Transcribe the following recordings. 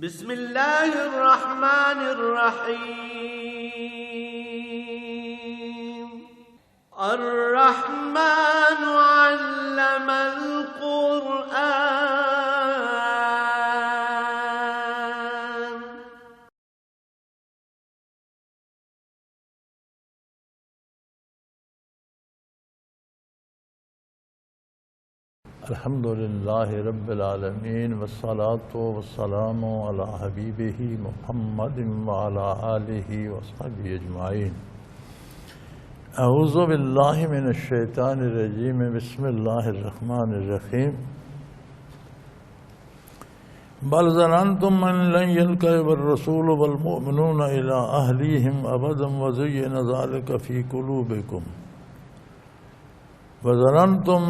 بسم الله الرحمن الرحيم. الرحمن علم القرآن. الحمد للہ رب العالمین والصلاة والسلام علی حبیبہ محمد وعلی آلہ وصحبہ اجمعین. اعوذ باللہ من الشیطان الرجیم. بسم اللہ الرحمن الرحیم. بل ظننتم ان لن يلقى الرسول والمؤمنون الى اہلیہم ابدا وزین ذلک فی قلوبکم وَظَنَنْتُمْ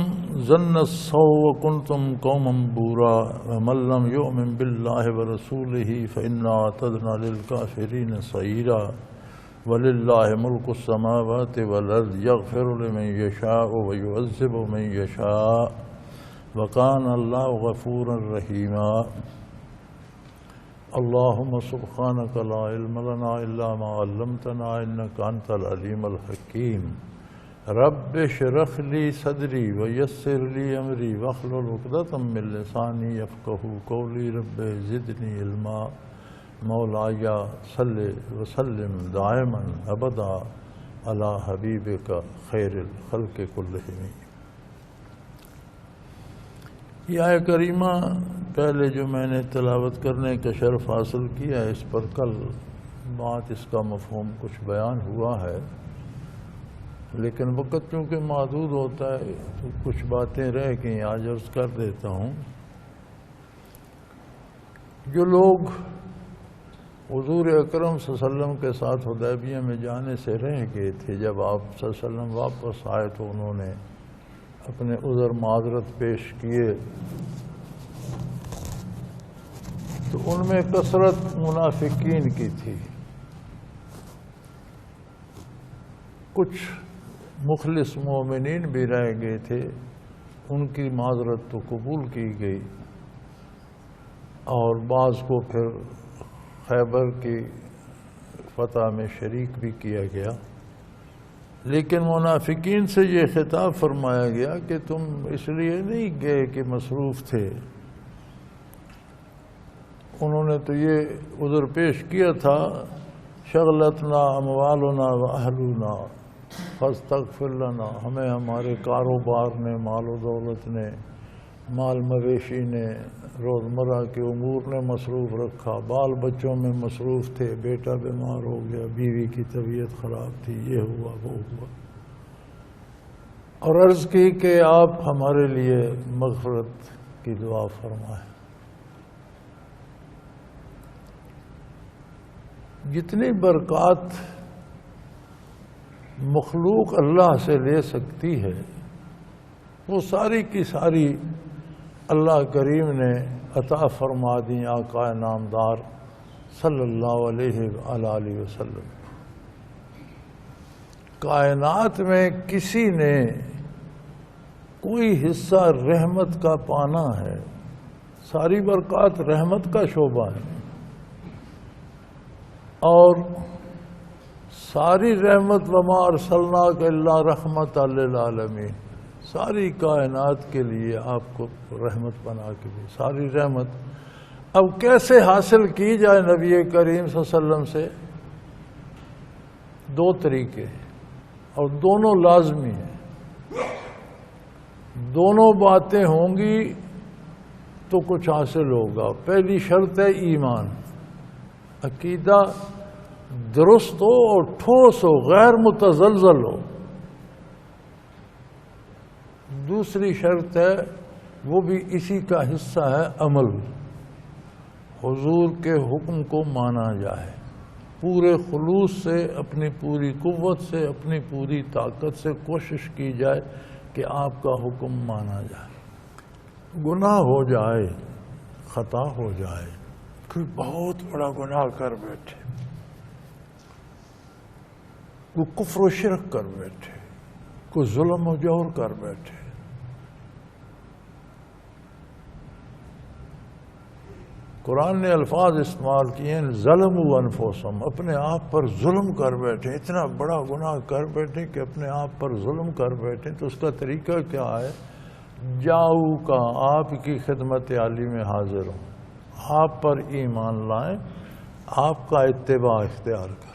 ظَنَّ السَّوْءَ وَكُنْتُمْ قَوْمًا بُورًا وَمَنْ لَمْ يُؤْمِنْ بِاللَّهِ وَرَسُولِهِ فَإِنَّا أَعْتَدْنَا لِلْكَافِرِينَ سَعِيرًا. وَلِلَّهِ مُلْكُ السَّمَاوَاتِ وَالْأَرْضِ يَغْفِرُ لِمَنْ يَشَاءُ وَيُعَذِّبُ مَنْ يَشَاءُ وَكَانَ اللَّهُ غَفُورًا رَحِيمًا. اللهم سبحانك لا علم لنا إلا ما علمتنا إنك أنت العليم الحكيم. رب اشرح لي صدري ويسر لي امري واحلل عقدة من لساني يفقهوا قولي. رب زدني علما. مولاي صل وسلم دائما ابدا على حبيبك خير الخلق كلهم. یہ آیہ کریمہ پہلے جو میں نے تلاوت کرنے کا شرف حاصل کیا، اس پر کل بات اس کا مفہوم کچھ بیان ہوا ہے، لیکن وقت چونکہ محدود ہوتا ہے تو کچھ باتیں رہ گئیں، آج عرض کر دیتا ہوں. جو لوگ حضور اکرم صلی اللہ علیہ وسلم کے ساتھ حدیبیہ میں جانے سے رہ گئے تھے، جب آپ صلی اللہ علیہ وسلم واپس آئے تو انہوں نے اپنے عذر معذرت پیش کیے، تو ان میں کثرت منافقین کی تھی. کچھ مخلص مومنین بھی رہ گئے تھے، ان کی معذرت تو قبول کی گئی، اور بعض کو پھر خیبر کی فتح میں شریک بھی کیا گیا. لیکن منافقین سے یہ خطاب فرمایا گیا کہ تم اس لیے نہیں گئے کہ مصروف تھے. انہوں نے تو یہ عذر پیش کیا تھا، شغلتنا اموالنا واہلنا فاستغفر لنا، ہمیں ہمارے کاروبار نے، مال و دولت نے، مال مویشی نے، روزمرہ کے امور نے مصروف رکھا، بال بچوں میں مصروف تھے، بیٹا بیمار ہو گیا، بیوی کی طبیعت خراب تھی، یہ ہوا وہ ہوا، اور عرض کی کہ آپ ہمارے لیے مغفرت کی دعا فرمائیں. جتنی برکات مخلوق اللہ سے لے سکتی ہے وہ ساری کی ساری اللہ کریم نے عطا فرما دی آقا نامدار صلی اللہ علیہ وآلہ وسلم. کائنات میں کسی نے کوئی حصہ رحمت کا پانا ہے، ساری برکات رحمت کا شعبہ ہے، اور ساری رحمت وما ارسلناک الا رحمت للعالمین، ساری کائنات کے لیے آپ کو رحمت بنا کے دی ساری رحمت. اب کیسے حاصل کی جائے نبی کریم صلی اللہ علیہ وسلم سے؟ دو طریقے، اور دونوں لازمی ہیں. دونوں باتیں ہوں گی تو کچھ حاصل ہوگا. پہلی شرط ہے ایمان، عقیدہ درست ہو اور ٹھوس ہو، غیر متزلزل ہو. دوسری شرط ہے، وہ بھی اسی کا حصہ ہے، عمل. حضور کے حکم کو مانا جائے پورے خلوص سے، اپنی پوری قوت سے، اپنی پوری طاقت سے کوشش کی جائے کہ آپ کا حکم مانا جائے. گناہ ہو جائے، خطا ہو جائے، کوئی بہت بڑا گناہ کر بیٹھے، کوئی کفر و شرک کر بیٹھے، کوئی ظلم و جور کر بیٹھے، قرآن نے الفاظ استعمال کیے ہیں ظلموا انفسہم، اپنے آپ پر ظلم کر بیٹھے، اتنا بڑا گناہ کر بیٹھے کہ اپنے آپ پر ظلم کر بیٹھے۔ تو اس کا طریقہ کیا ہے؟ جاؤ کا، آپ کی خدمت عالی میں حاضر ہوں، آپ پر ایمان لائیں، آپ کا اتباع اختیار کریں۔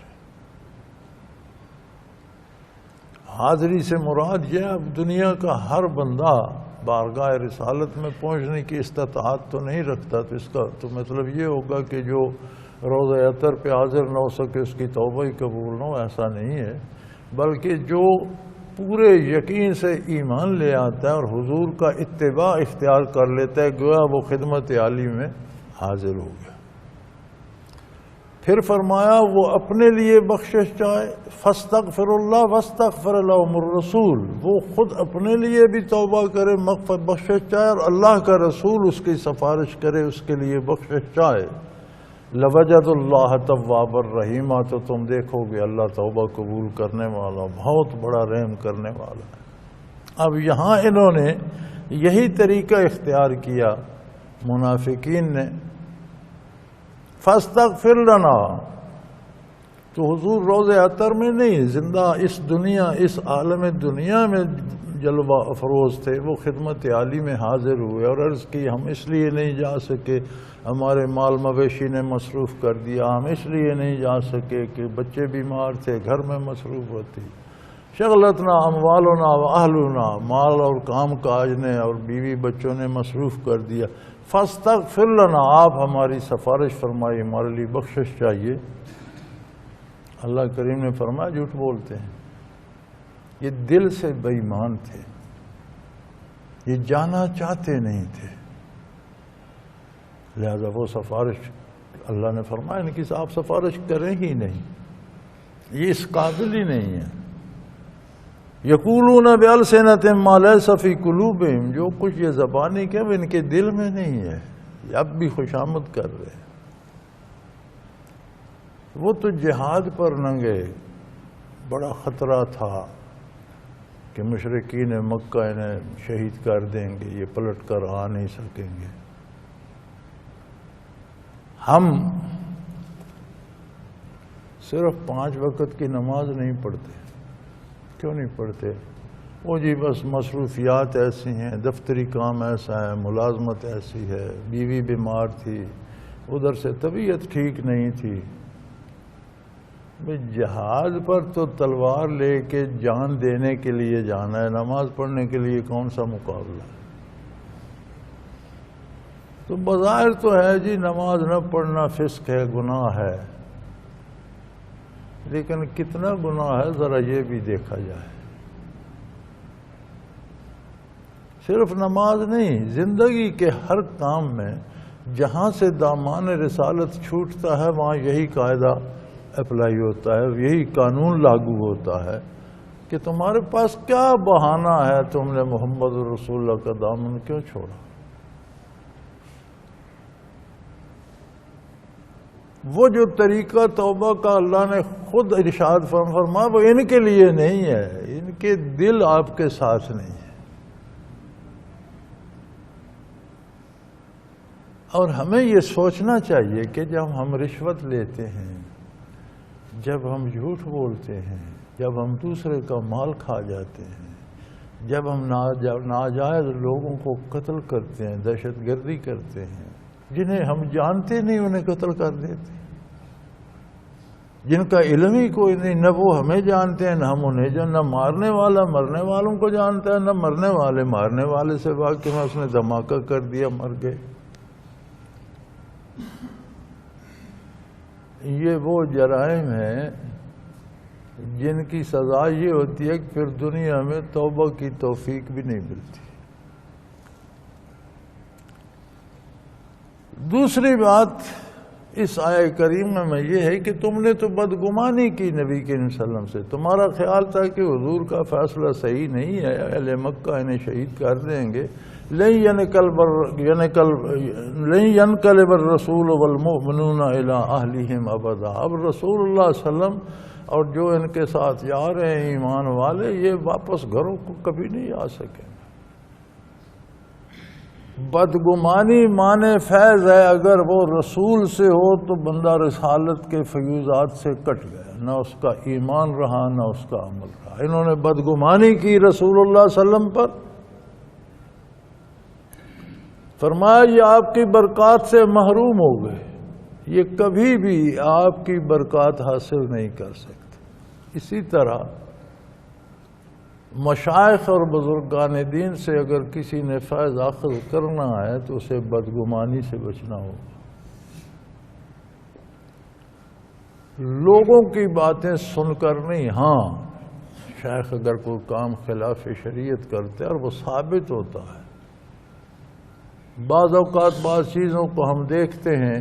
حاضری سے مراد یہ اب دنیا کا ہر بندہ بارگاہ رسالت میں پہنچنے کی استطاعت تو نہیں رکھتا، تو اس کا تو مطلب یہ ہوگا کہ جو روزہ اطہر پہ حاضر نہ ہو سکے اس کی توبہ ہی قبول نہ ہو، ایسا نہیں ہے، بلکہ جو پورے یقین سے ایمان لے آتا ہے اور حضور کا اتباع اختیار کر لیتا ہے، گویا وہ خدمت عالی میں حاضر ہو گیا۔ پھر فرمایا وہ اپنے لیے بخشش چاہے، فاستغفر اللہ واستغفر لهم الرسول، وہ خود اپنے لیے بھی توبہ کرے، مغفرت بخشش چاہے، اور اللہ کا رسول اس کی سفارش کرے، اس کے لیے بخشش چاہے۔ لوجد اللہ تواب الرحیم، تو تم دیکھو گے اللہ توبہ قبول کرنے والا، بہت بڑا رحم کرنے والا ہے۔ اب یہاں انہوں نے یہی طریقہ اختیار کیا منافقین نے، فاستغفر لنا، تو حضور روز اطہر میں نہیں، زندہ اس دنیا، اس عالم دنیا میں جلوہ افروز تھے، وہ خدمت عالی میں حاضر ہوئے اور عرض کی ہم اس لیے نہیں جا سکے، ہمارے مال مویشی نے مصروف کر دیا، ہم اس لیے نہیں جا سکے کہ بچے بیمار تھے، گھر میں مصروف ہوتی، شغلتنا اموالنا و اہلنا، مال اور کام کاج نے اور بیوی بچوں نے مصروف کر دیا۔ فاستغفر لنا، آپ ہماری سفارش فرمائی، ہمارے لیے بخشش چاہیے۔ اللہ کریم نے فرمایا جھوٹ بولتے ہیں، یہ دل سے بے ایمان تھے، یہ جانا چاہتے نہیں تھے، لہذا وہ سفارش اللہ نے فرمایا ان کی آپ سفارش کریں ہی نہیں، یہ اس قابل ہی نہیں ہے۔ یقولون بألسنتہم ما لیس فی قلوبہم، جو کچھ یہ زبانی کہ وہ ان کے دل میں نہیں ہے، یہ اب بھی خوشامد کر رہے ہیں۔ وہ تو جہاد پر نہ گئے، بڑا خطرہ تھا کہ مشرکین مکہ انہیں شہید کر دیں گے، یہ پلٹ کر آ نہیں سکیں گے۔ ہم صرف 5 وقت کی نماز نہیں پڑھتے، کیوں نہیں پڑھتے؟ وہ جی بس مصروفیات ایسی ہیں، دفتری کام ایسا ہے، ملازمت ایسی ہے، بیوی بیمار تھی، ادھر سے طبیعت ٹھیک نہیں تھی۔ جہاد پر تو تلوار لے کے جان دینے کے لیے جانا ہے، نماز پڑھنے کے لیے کون سا مقابلہ ہے؟ تو بظاہر تو ہے جی نماز نہ پڑھنا فسق ہے، گناہ ہے، لیکن کتنا گناہ ہے ذرا یہ بھی دیکھا جائے۔ صرف نماز نہیں، زندگی کے ہر کام میں جہاں سے دامان رسالت چھوٹتا ہے وہاں یہی قاعدہ اپلائی ہوتا ہے، یہی قانون لاگو ہوتا ہے کہ تمہارے پاس کیا بہانہ ہے، تم نے محمد رسول اللہ کا دامن کیوں چھوڑا؟ وہ جو طریقہ توبہ کا اللہ نے خود ارشاد فرمایا وہ ان کے لیے نہیں ہے، ان کے دل آپ کے ساتھ نہیں ہے۔ اور ہمیں یہ سوچنا چاہیے کہ جب ہم رشوت لیتے ہیں، جب ہم جھوٹ بولتے ہیں، جب ہم دوسرے کا مال کھا جاتے ہیں، جب ہم ناجائز لوگوں کو قتل کرتے ہیں، دہشت گردی کرتے ہیں، جنہیں ہم جانتے نہیں انہیں قتل کر دیتے، جن کا علم ہی کوئی نہیں، نہ وہ ہمیں جانتے ہیں نہ ہم انہیں جانتے، نہ مارنے والا مرنے والوں کو جانتا ہے، نہ مرنے والے مارنے والے سے واقف ہے، اس نے دھماکہ کر دیا مر گئے۔ یہ وہ جرائم ہیں جن کی سزا یہ ہوتی ہے کہ پھر دنیا میں توبہ کی توفیق بھی نہیں ملتی۔ دوسری بات اس آیہ کریمہ میں یہ ہے کہ تم نے تو بدگمانی کی نبی کریم صلی اللہ علیہ وسلم سے، تمہارا خیال تھا کہ حضور کا فیصلہ صحیح نہیں ہے، اہل مکہ انہیں شہید کر دیں گے، لن ينقلب الرسول والمؤمنون الى اہلہم ابدا، اب رسول اللہ صلی اللہ علیہ وسلم اور جو ان کے ساتھ جا رہے ہیں ایمان والے، یہ واپس گھروں کو کبھی نہیں آ سکیں۔ بدگمانی مانے فیض ہے، اگر وہ رسول سے ہو تو بندہ رسالت کے فیوزات سے کٹ گیا، نہ اس کا ایمان رہا نہ اس کا عمل رہا۔ انہوں نے بدگمانی کی رسول اللہ صلی اللہ علیہ وسلم پر، فرمایا یہ آپ کی برکات سے محروم ہو گئے، یہ کبھی بھی آپ کی برکات حاصل نہیں کر سکتے۔ اسی طرح مشائخ اور بزرگان دین سے اگر کسی نے فیض اخذ کرنا ہے تو اسے بدگمانی سے بچنا ہوگا۔ لوگوں کی باتیں سن کر نہیں، ہاں شیخ اگر کوئی کام خلاف شریعت کرتے اور وہ ثابت ہوتا ہے، بعض اوقات بعض چیزوں کو ہم دیکھتے ہیں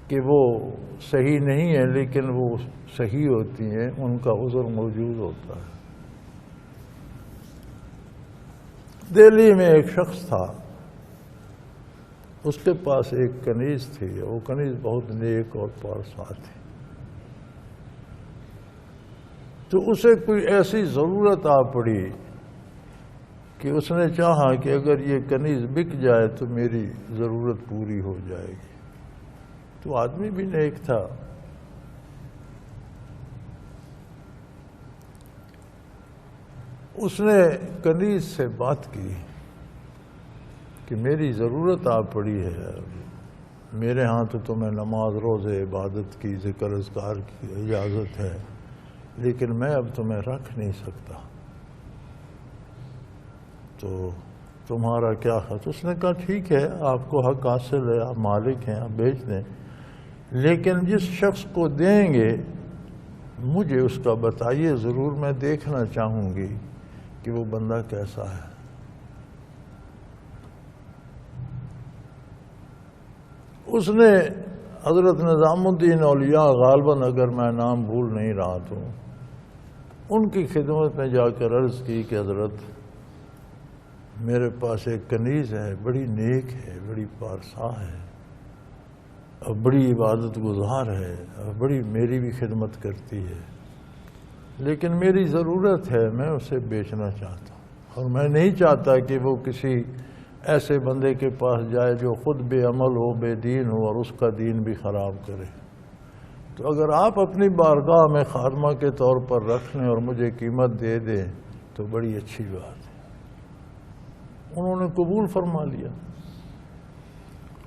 کہ وہ صحیح نہیں ہے لیکن وہ صحیح ہوتی ہیں، ان کا عذر موجود ہوتا ہے۔ دہلی میں ایک شخص تھا، اس کے پاس ایک کنیز تھی، وہ کنیز بہت نیک اور پارسا تھی، تو اسے کوئی ایسی ضرورت آ پڑی کہ اس نے چاہا کہ اگر یہ کنیز بک جائے تو میری ضرورت پوری ہو جائے گی۔ تو آدمی بھی نیک تھا، اس نے کنیز سے بات کی کہ میری ضرورت آ پڑی ہے، میرے ہاں تو تمہیں نماز روزے عبادت کی ذکر اذکار کی اجازت ہے، لیکن میں اب تمہیں رکھ نہیں سکتا، تو تمہارا کیا خط؟ اس نے کہا ٹھیک ہے، آپ کو حق حاصل ہے، آپ مالک ہیں، آپ بیچ دیں، لیکن جس شخص کو دیں گے مجھے اس کا بتائیے ضرور، میں دیکھنا چاہوں گی کہ وہ بندہ کیسا ہے۔ اس نے حضرت نظام الدین اولیاء غالباً اگر میں نام بھول نہیں رہا تو ان کی خدمت میں جا کر عرض کی کہ حضرت میرے پاس ایک کنیز ہے، بڑی نیک ہے، بڑی پارسا ہے اور بڑی عبادت گزار ہے اور بڑی میری بھی خدمت کرتی ہے، لیکن میری ضرورت ہے، میں اسے بیچنا چاہتا ہوں، اور میں نہیں چاہتا کہ وہ کسی ایسے بندے کے پاس جائے جو خود بے عمل ہو، بے دین ہو اور اس کا دین بھی خراب کرے۔ تو اگر آپ اپنی بارگاہ میں خادمہ کے طور پر رکھ لیں اور مجھے قیمت دے دیں تو بڑی اچھی بات ہے۔ انہوں نے قبول فرما لیا۔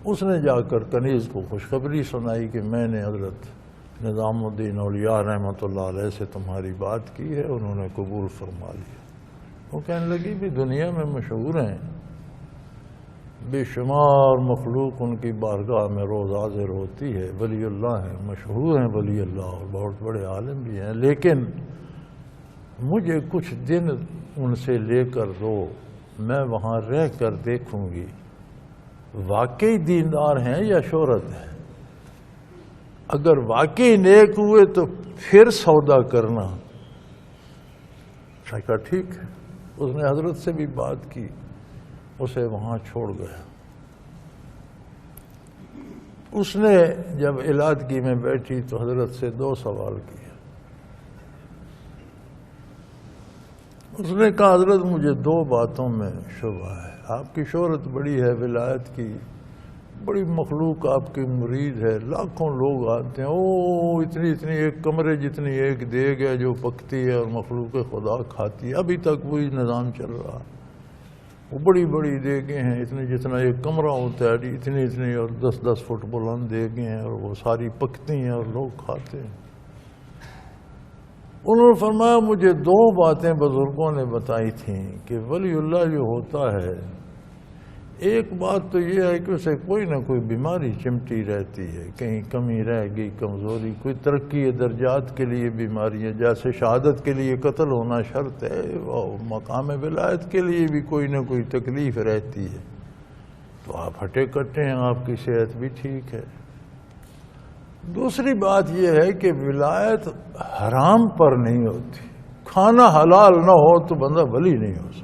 اس نے جا کر کنیز کو خوشخبری سنائی کہ میں نے حضرت نظام الدین اولیاء رحمۃ اللہ علیہ سے تمہاری بات کی ہے، انہوں نے قبول فرما لیا۔ وہ کہنے لگی بھی دنیا میں مشہور ہیں، بے شمار مخلوق ان کی بارگاہ میں روز حاضر ہوتی ہے، ولی اللہ ہیں، مشہور ہیں ولی اللہ اور بہت بڑے عالم بھی ہیں، لیکن مجھے کچھ دن ان سے لے کر دو، میں وہاں رہ کر دیکھوں گی واقعی دیندار ہیں یا شہرت ہے، اگر واقعی نیک ہوئے تو پھر سودا کرنا۔ کہا ٹھیک ہے۔ اس نے حضرت سے بھی بات کی، اسے وہاں چھوڑ گیا۔ اس نے جب علادگی میں بیٹھی تو حضرت سے 2 سوال کیے۔ اس نے کہا حضرت مجھے 2 باتوں میں شبہ ہے، آپ کی شہرت بڑی ہے، ولایت کی بڑی مخلوق آپ کی مرید ہے، لاکھوں لوگ آتے ہیں، اتنی ایک کمرے جتنی ایک دیگ ہے جو پکتی ہے اور مخلوق خدا کھاتی ہے، ابھی تک وہی نظام چل رہا ہے، وہ بڑی بڑی دیگیں ہیں، اتنی جتنا ایک کمرہ ہوتا ہے اتنی اور 10 فٹ بلند دیگیں ہیں اور وہ ساری پکتی ہیں اور لوگ کھاتے ہیں۔ انہوں نے فرمایا مجھے 2 باتیں بزرگوں نے بتائی تھیں کہ ولی اللہ جو ہوتا ہے، ایک بات تو یہ ہے کہ اسے کوئی نہ کوئی بیماری چمٹی رہتی ہے، کہیں کمی رہ گئی، کمزوری، کوئی ترقی درجات کے لیے بیماری ہے، جیسے شہادت کے لیے قتل ہونا شرط ہے، مقام ولایت کے لیے بھی کوئی نہ کوئی تکلیف رہتی ہے، تو آپ ہٹے کٹے ہیں، آپ کی صحت بھی ٹھیک ہے۔ دوسری بات یہ ہے کہ ولایت حرام پر نہیں ہوتی، کھانا حلال نہ ہو تو بندہ ولی نہیں ہو سکتا۔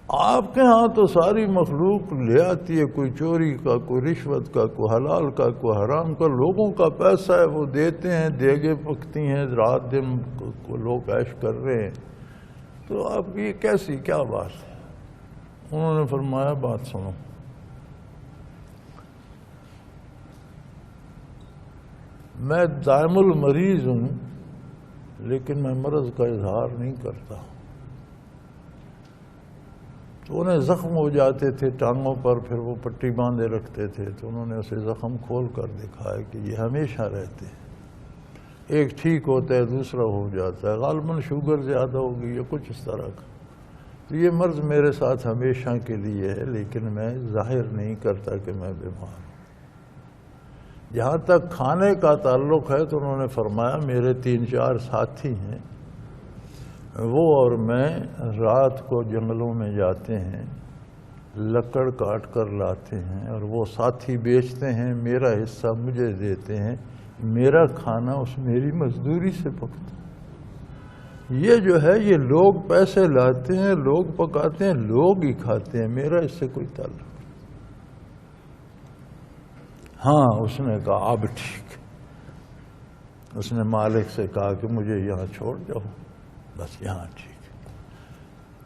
آپ کے ہاں تو ساری مخلوق لے آتی ہے، کوئی چوری کا، کوئی رشوت کا، کوئی حلال کا، کوئی حرام کا، لوگوں کا پیسہ ہے وہ دیتے ہیں، دیگیں پکتی ہیں، رات دن لوگ عیش کر رہے ہیں، تو آپ کی کیسی کیا بات ہے؟ انہوں نے فرمایا بات سنو، میں دائم المریض ہوں لیکن میں مرض کا اظہار نہیں کرتا۔ تو انہیں زخم ہو جاتے تھے ٹانگوں پر، پھر وہ پٹی باندھے رکھتے تھے، تو انہوں نے اسے زخم کھول کر دکھایا کہ یہ ہمیشہ رہتے ہیں، ایک ٹھیک ہوتا ہے دوسرا ہو جاتا ہے، غالباً شوگر زیادہ ہوگی یا کچھ اس طرح کا، تو یہ مرض میرے ساتھ ہمیشہ کے لیے ہے، لیکن میں ظاہر نہیں کرتا کہ میں بیمار ہوں۔ جہاں تک کھانے کا تعلق ہے تو انہوں نے فرمایا میرے 3-4 ساتھی ہیں، وہ اور میں رات کو جنگلوں میں جاتے ہیں، لکڑ کاٹ کر لاتے ہیں، اور وہ ساتھی بیچتے ہیں، میرا حصہ مجھے دیتے ہیں، میرا کھانا اس میری مزدوری سے پکتا۔ یہ جو ہے یہ لوگ پیسے لاتے ہیں، لوگ پکاتے ہیں، لوگ ہی کھاتے ہیں، میرا اس سے کوئی تعلق نہیں۔ ہاں اس نے کہا اب ٹھیک، اس نے مالک سے کہا کہ مجھے یہاں چھوڑ جاؤ، بس یہاں ٹھیک۔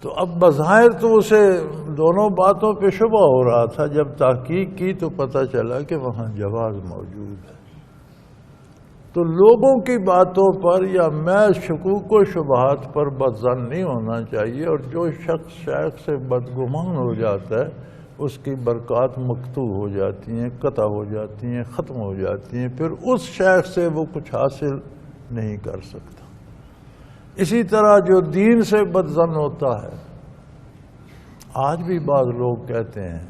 تو اب بظاہر تو اسے دونوں باتوں پہ شبہ ہو رہا تھا، جب تحقیق کی تو پتہ چلا کہ وہاں جواز موجود ہے۔ تو لوگوں کی باتوں پر یا محض شکوک و شبہات پر بدظن نہیں ہونا چاہیے، اور جو شخص شیخ سے بدگمان ہو جاتا ہے اس کی برکات مقطوع ہو جاتی ہیں، قطع ہو جاتی ہیں، ختم ہو جاتی ہیں، پھر اس شیخ سے وہ کچھ حاصل نہیں کر سکتا۔ اسی طرح جو دین سے بدظن ہوتا ہے، آج بھی بعض لوگ کہتے ہیں،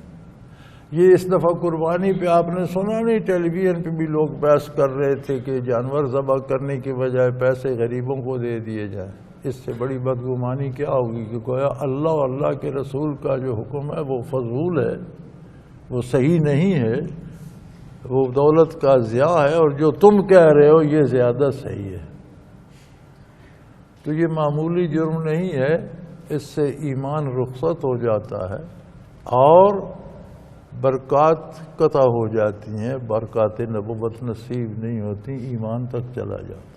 یہ اس دفعہ قربانی پہ آپ نے سنا نہیں، ٹیلی ویژن پہ بھی لوگ بحث کر رہے تھے کہ جانور ذبح کرنے کی بجائے پیسے غریبوں کو دے دیے جائیں۔ اس سے بڑی بدگمانی کیا ہوگی کہ گویا اللہ اور اللہ کے رسول کا جو حکم ہے وہ فضول ہے، وہ صحیح نہیں ہے، وہ دولت کا ضیاع ہے، اور جو تم کہہ رہے ہو یہ زیادہ صحیح ہے۔ تو یہ معمولی جرم نہیں ہے، اس سے ایمان رخصت ہو جاتا ہے اور برکات قطع ہو جاتی ہیں، برکات نبوت نصیب نہیں ہوتی، ایمان تک چلا جاتا ہے۔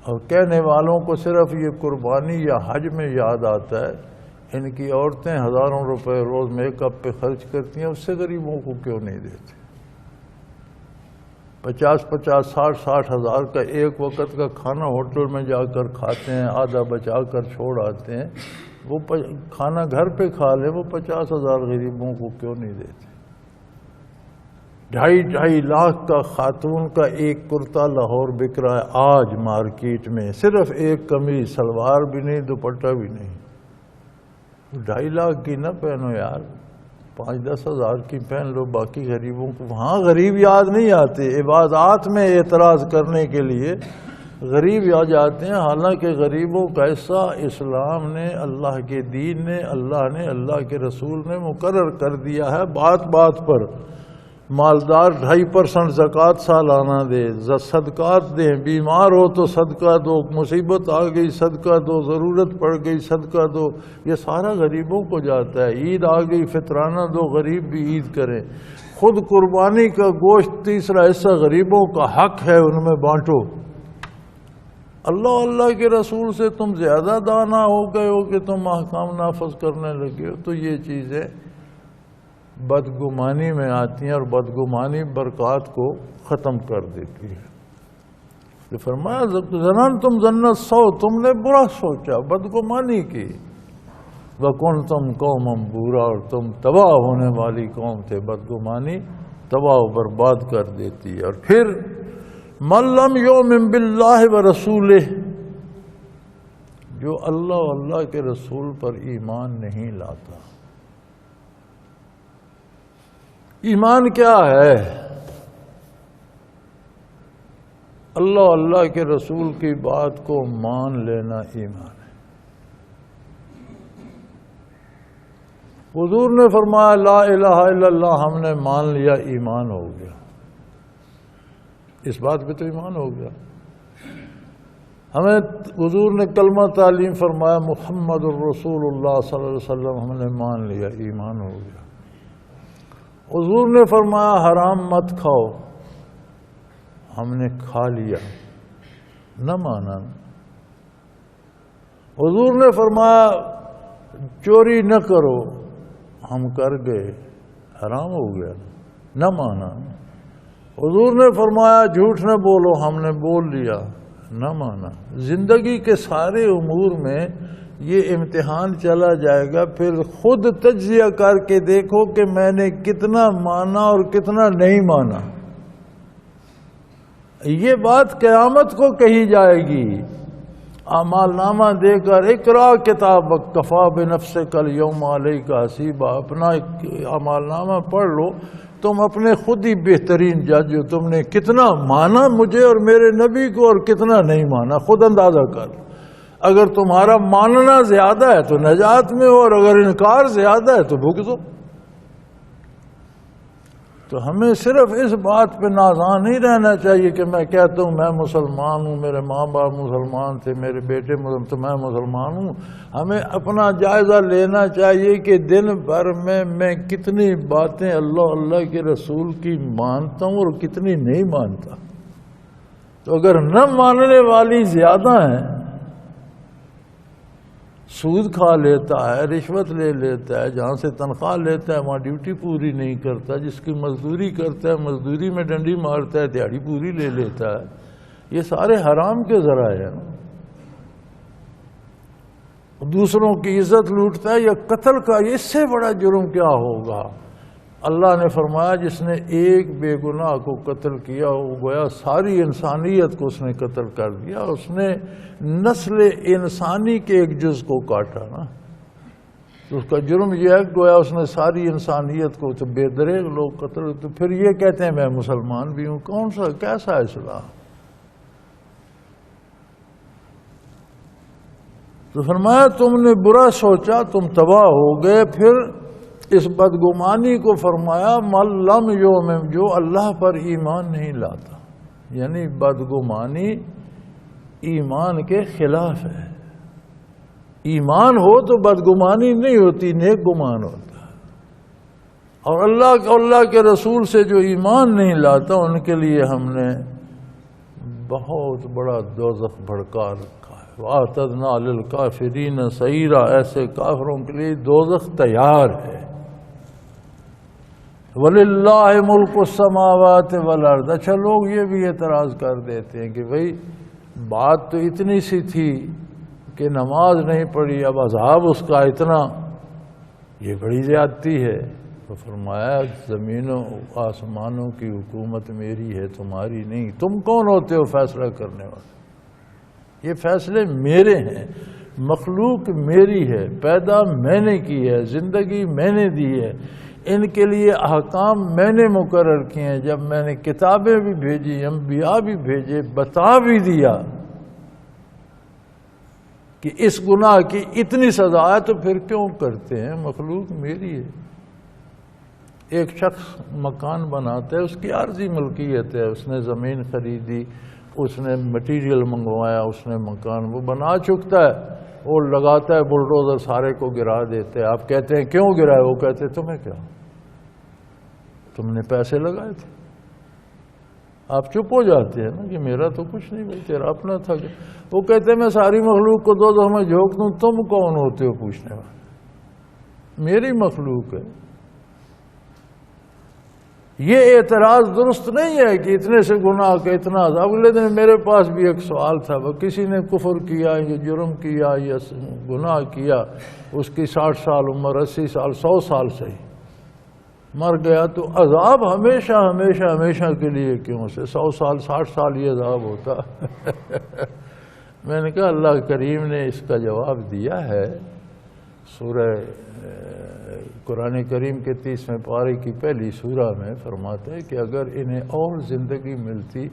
اور کہنے والوں کو صرف یہ قربانی یا حج میں یاد آتا ہے، ان کی عورتیں ہزاروں روپے روز میک اپ پہ خرچ کرتی ہیں، اس سے غریبوں کو کیوں نہیں دیتے؟ 50-50 60 ہزار کا ایک وقت کا کھانا ہوٹل میں جا کر کھاتے ہیں، آدھا بچا کر چھوڑ آتے ہیں، وہ کھانا گھر پہ کھا لیں، وہ 50,000 غریبوں کو کیوں نہیں دیتے؟ 2.5 لاکھ کا خاتون کا ایک کرتا لاہور بک رہا ہے آج مارکیٹ میں، صرف ایک قمیض، سلوار بھی نہیں، دوپٹہ بھی نہیں۔ 2.5 لاکھ کی نہ پہنو یار، 5-10 ہزار کی پہن لو، باقی غریبوں کو۔ وہاں غریب یاد نہیں آتے، عبادات میں اعتراض کرنے کے لیے غریب آ جاتے ہیں، حالانکہ غریبوں کا حصہ اسلام نے، اللہ کے دین نے، اللہ نے، اللہ کے رسول نے مقرر کر دیا ہے۔ بات بات پر مالدار 2.5% زکوٰۃ سالانہ دے، صدقات دیں، بیمار ہو تو صدقہ دو، مصیبت آ گئی صدقہ دو، ضرورت پڑ گئی صدقہ دو، یہ سارا غریبوں کو جاتا ہے۔ عید آ گئی فطرانہ دو، غریب بھی عید کریں۔ خود قربانی کا گوشت 3 حصہ غریبوں کا حق ہے، ان میں بانٹو۔ اللہ کے رسول سے تم زیادہ دانا ہو گئے ہو کہ تم احکام نافذ کرنے لگے ہو۔ تو یہ چیزیں بدگمانی میں آتی ہیں، اور بدگمانی برکات کو ختم کر دیتی ہے۔ تو فرمایا زنان تم جنت سو، تم نے برا سوچا، بدگمانی کی، وَكُنْتُمْ قَوْمًا بُورًا، اور تم تباہ ہونے والی قوم تھے۔ بدگمانی تباہ و برباد کر دیتی ہے۔ اور پھر مَن لَّمْ يُؤْمِن بِاللَّهِ وَرَسُولِهِ، جو اللہ و اللہ کے رسول پر ایمان نہیں لاتا۔ ایمان کیا ہے؟ اللہ و اللہ کے رسول کی بات کو مان لینا ایمان ہے۔ حضور نے فرمایا لا الہ الا اللہ، ہم نے مان لیا، ایمان ہو گیا۔ اس بات پہ تو ایمان ہو گیا۔ ہمیں حضور نے کلمہ تعلیم فرمایا محمد الرسول اللہ صلی اللہ علیہ وسلم، ہم نے مان لیا، ایمان ہو گیا۔ حضور نے فرمایا حرام مت کھاؤ، ہم نے کھا لیا، نہ مانا۔ حضور نے فرمایا چوری نہ کرو، ہم کر گئے، حرام ہو گیا، نہ مانا۔ حضور نے فرمایا جھوٹ نہ بولو، ہم نے بول لیا، نہ مانا۔ زندگی کے سارے امور میں یہ امتحان چلا جائے گا، پھر خود تجزیہ کر کے دیکھو کہ میں نے کتنا مانا اور کتنا نہیں مانا۔ یہ بات قیامت کو کہی جائے گی، اعمال نامہ دے کر اقرا کتابک کفا بنفسک الیوم علیک حسیبا، اپنا اعمال نامہ پڑھ لو، تم اپنے خود ہی بہترین جج ہو، تم نے کتنا مانا مجھے اور میرے نبی کو اور کتنا نہیں مانا، خود اندازہ کر۔ اگر تمہارا ماننا زیادہ ہے تو نجات میں ہو، اور اگر انکار زیادہ ہے تو بھگتو۔ تو ہمیں صرف اس بات پہ نازاں نہیں رہنا چاہیے کہ میں کہتا ہوں میں مسلمان ہوں، میرے ماں باپ مسلمان تھے، میرے بیٹے مسلمان تو میں مسلمان ہوں۔ ہمیں اپنا جائزہ لینا چاہیے کہ دن بھر میں کتنی باتیں اللہ کے رسول کی مانتا ہوں اور کتنی نہیں مانتا۔ تو اگر نہ ماننے والی زیادہ ہیں، سود کھا لیتا ہے، رشوت لے لیتا ہے، جہاں سے تنخواہ لیتا ہے وہاں ڈیوٹی پوری نہیں کرتا، جس کی مزدوری کرتا ہے مزدوری میں ڈنڈی مارتا ہے، دیہڑی پوری لے لیتا ہے، یہ سارے حرام کے ذرائع ہیں۔ دوسروں کی عزت لوٹتا ہے یا قتل کا، اس سے بڑا جرم کیا ہوگا؟ اللہ نے فرمایا جس نے ایک بے گناہ کو قتل کیا وہ گویا ساری انسانیت کو اس نے قتل کر دیا، اس نے نسل انسانی کے ایک جز کو کاٹا نا، تو اس کا جرم یہ ہے کہ گویا اس نے ساری انسانیت کو، تو بے دریغ لوگ قتل، تو پھر یہ کہتے ہیں میں مسلمان بھی ہوں، کون سا کیسا اسلام؟ تو فرمایا تم نے برا سوچا، تم تباہ ہو گئے۔ پھر اس بدگمانی کو فرمایا من لم یؤمن، جو اللہ پر ایمان نہیں لاتا، یعنی بدگمانی ایمان کے خلاف ہے۔ ایمان ہو تو بدگمانی نہیں ہوتی، نیک گمان ہوتا ہے۔ اور اللہ کے رسول سے جو ایمان نہیں لاتا ان کے لیے ہم نے بہت بڑا دوزخ بھڑکا رکھا ہے۔ وَأَعْتَدْنَا لِلْكَافِرِينَ سَعِيرًا، ایسے کافروں کے لیے دوزخ تیار ہے۔ وَلِلَّهِ مُلْكُ السَّمَاوَاتِ وَالْأَرْضِ۔ اچھا لوگ یہ بھی اعتراض کر دیتے ہیں کہ بھئی بات تو اتنی سی تھی کہ نماز نہیں پڑھی، اب عذاب اس کا اتنا، یہ بڑی زیادتی ہے۔ تو فرمایا زمینوں آسمانوں کی حکومت میری ہے، تمہاری نہیں۔ تم کون ہوتے ہو فیصلہ کرنے والے؟ یہ فیصلے میرے ہیں، مخلوق میری ہے، پیدا میں نے کی ہے، زندگی میں نے دی ہے، ان کے لیے احکام میں نے مقرر کیے ہیں۔ جب میں نے کتابیں بھی بھیجی، انبیاء بھی بھیجے، بتا بھی دیا کہ اس گناہ کی اتنی سزا ہے، تو پھر کیوں کرتے ہیں؟ مخلوق میری ہے۔ ایک شخص مکان بناتا ہے، اس کی عارضی ملکیت ہے، اس نے زمین خریدی، اس نے مٹیریل منگوایا، اس نے مکان وہ بنا چکتا ہے، وہ لگاتا ہے بلڈوزر، سارے کو گرا دیتے ہیں۔ آپ کہتے ہیں کیوں گرائے؟ وہ کہتے ہیں تمہیں کیا، تم نے پیسے لگائے تھے۔ آپ چپ ہو جاتے ہیں نا کہ میرا تو کچھ نہیں بھائی، تیرا اپنا تھا۔ وہ کہتے ہیں میں ساری مخلوق کو دو میں جھونک دوں، تم کون ہوتے ہو پوچھنے والے؟ میری مخلوق ہے۔ یہ اعتراض درست نہیں ہے کہ اتنے سے گناہ کا اتنا عذاب۔ اگلے دن میرے پاس بھی ایک سوال تھا، وہ کسی نے کفر کیا یا جرم کیا یا گناہ کیا، اس کی 60 سال عمر، 80 سال، 100 سال سے مر گیا، تو عذاب ہمیشہ ہمیشہ ہمیشہ کے لیے کیوں سے 100 سال 60 سال یہ عذاب ہوتا؟ میں نے کہا اللہ کریم نے اس کا جواب دیا ہے۔ سورہ قرآن کریم کے 30ویں پارے کی پہلی سورہ میں فرماتا ہے کہ اگر انہیں اور زندگی ملتی،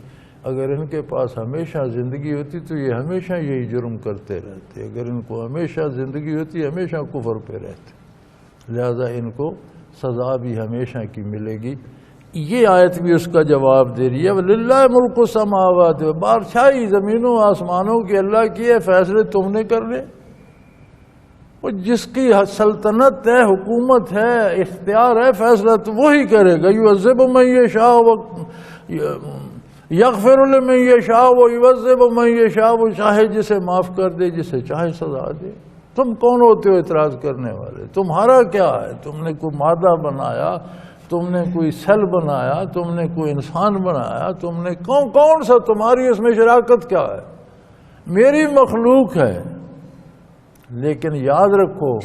اگر ان کے پاس ہمیشہ زندگی ہوتی تو یہ ہمیشہ یہی جرم کرتے رہتے، اگر ان کو ہمیشہ زندگی ہوتی ہمیشہ کفر پہ رہتے، لہذا ان کو سزا بھی ہمیشہ کی ملے گی۔ یہ آیت بھی اس کا جواب دے رہی ہے۔ وَلِلَّهِ مُلْكُ السَّمَاوَاتِ، بادشاہی زمینوں آسمانوں کی اللہ کی ہے، فیصلے تم نے کر لے۔ وہ جس کی سلطنت ہے، حکومت ہے، اختیار ہے، فیصلہ تو وہی کرے گا۔ يُعَذِّبُ مَن يَشَاءُ يَغْفِرُ لِمَن يَشَاءُ وَيُعَذِّبُ مَن يَشَاءُ، وہ چاہے جسے معاف کر دے، جسے چاہے سزا دے۔ تم کون ہوتے ہو اعتراض کرنے والے؟ تمہارا کیا ہے؟ تم نے کوئی مادہ بنایا، تم نے کوئی سیل بنایا، تم نے کوئی انسان بنایا، تم نے کون سا تمہاری اس میں شراکت کیا ہے؟ میری مخلوق ہے۔ لیکن یاد رکھو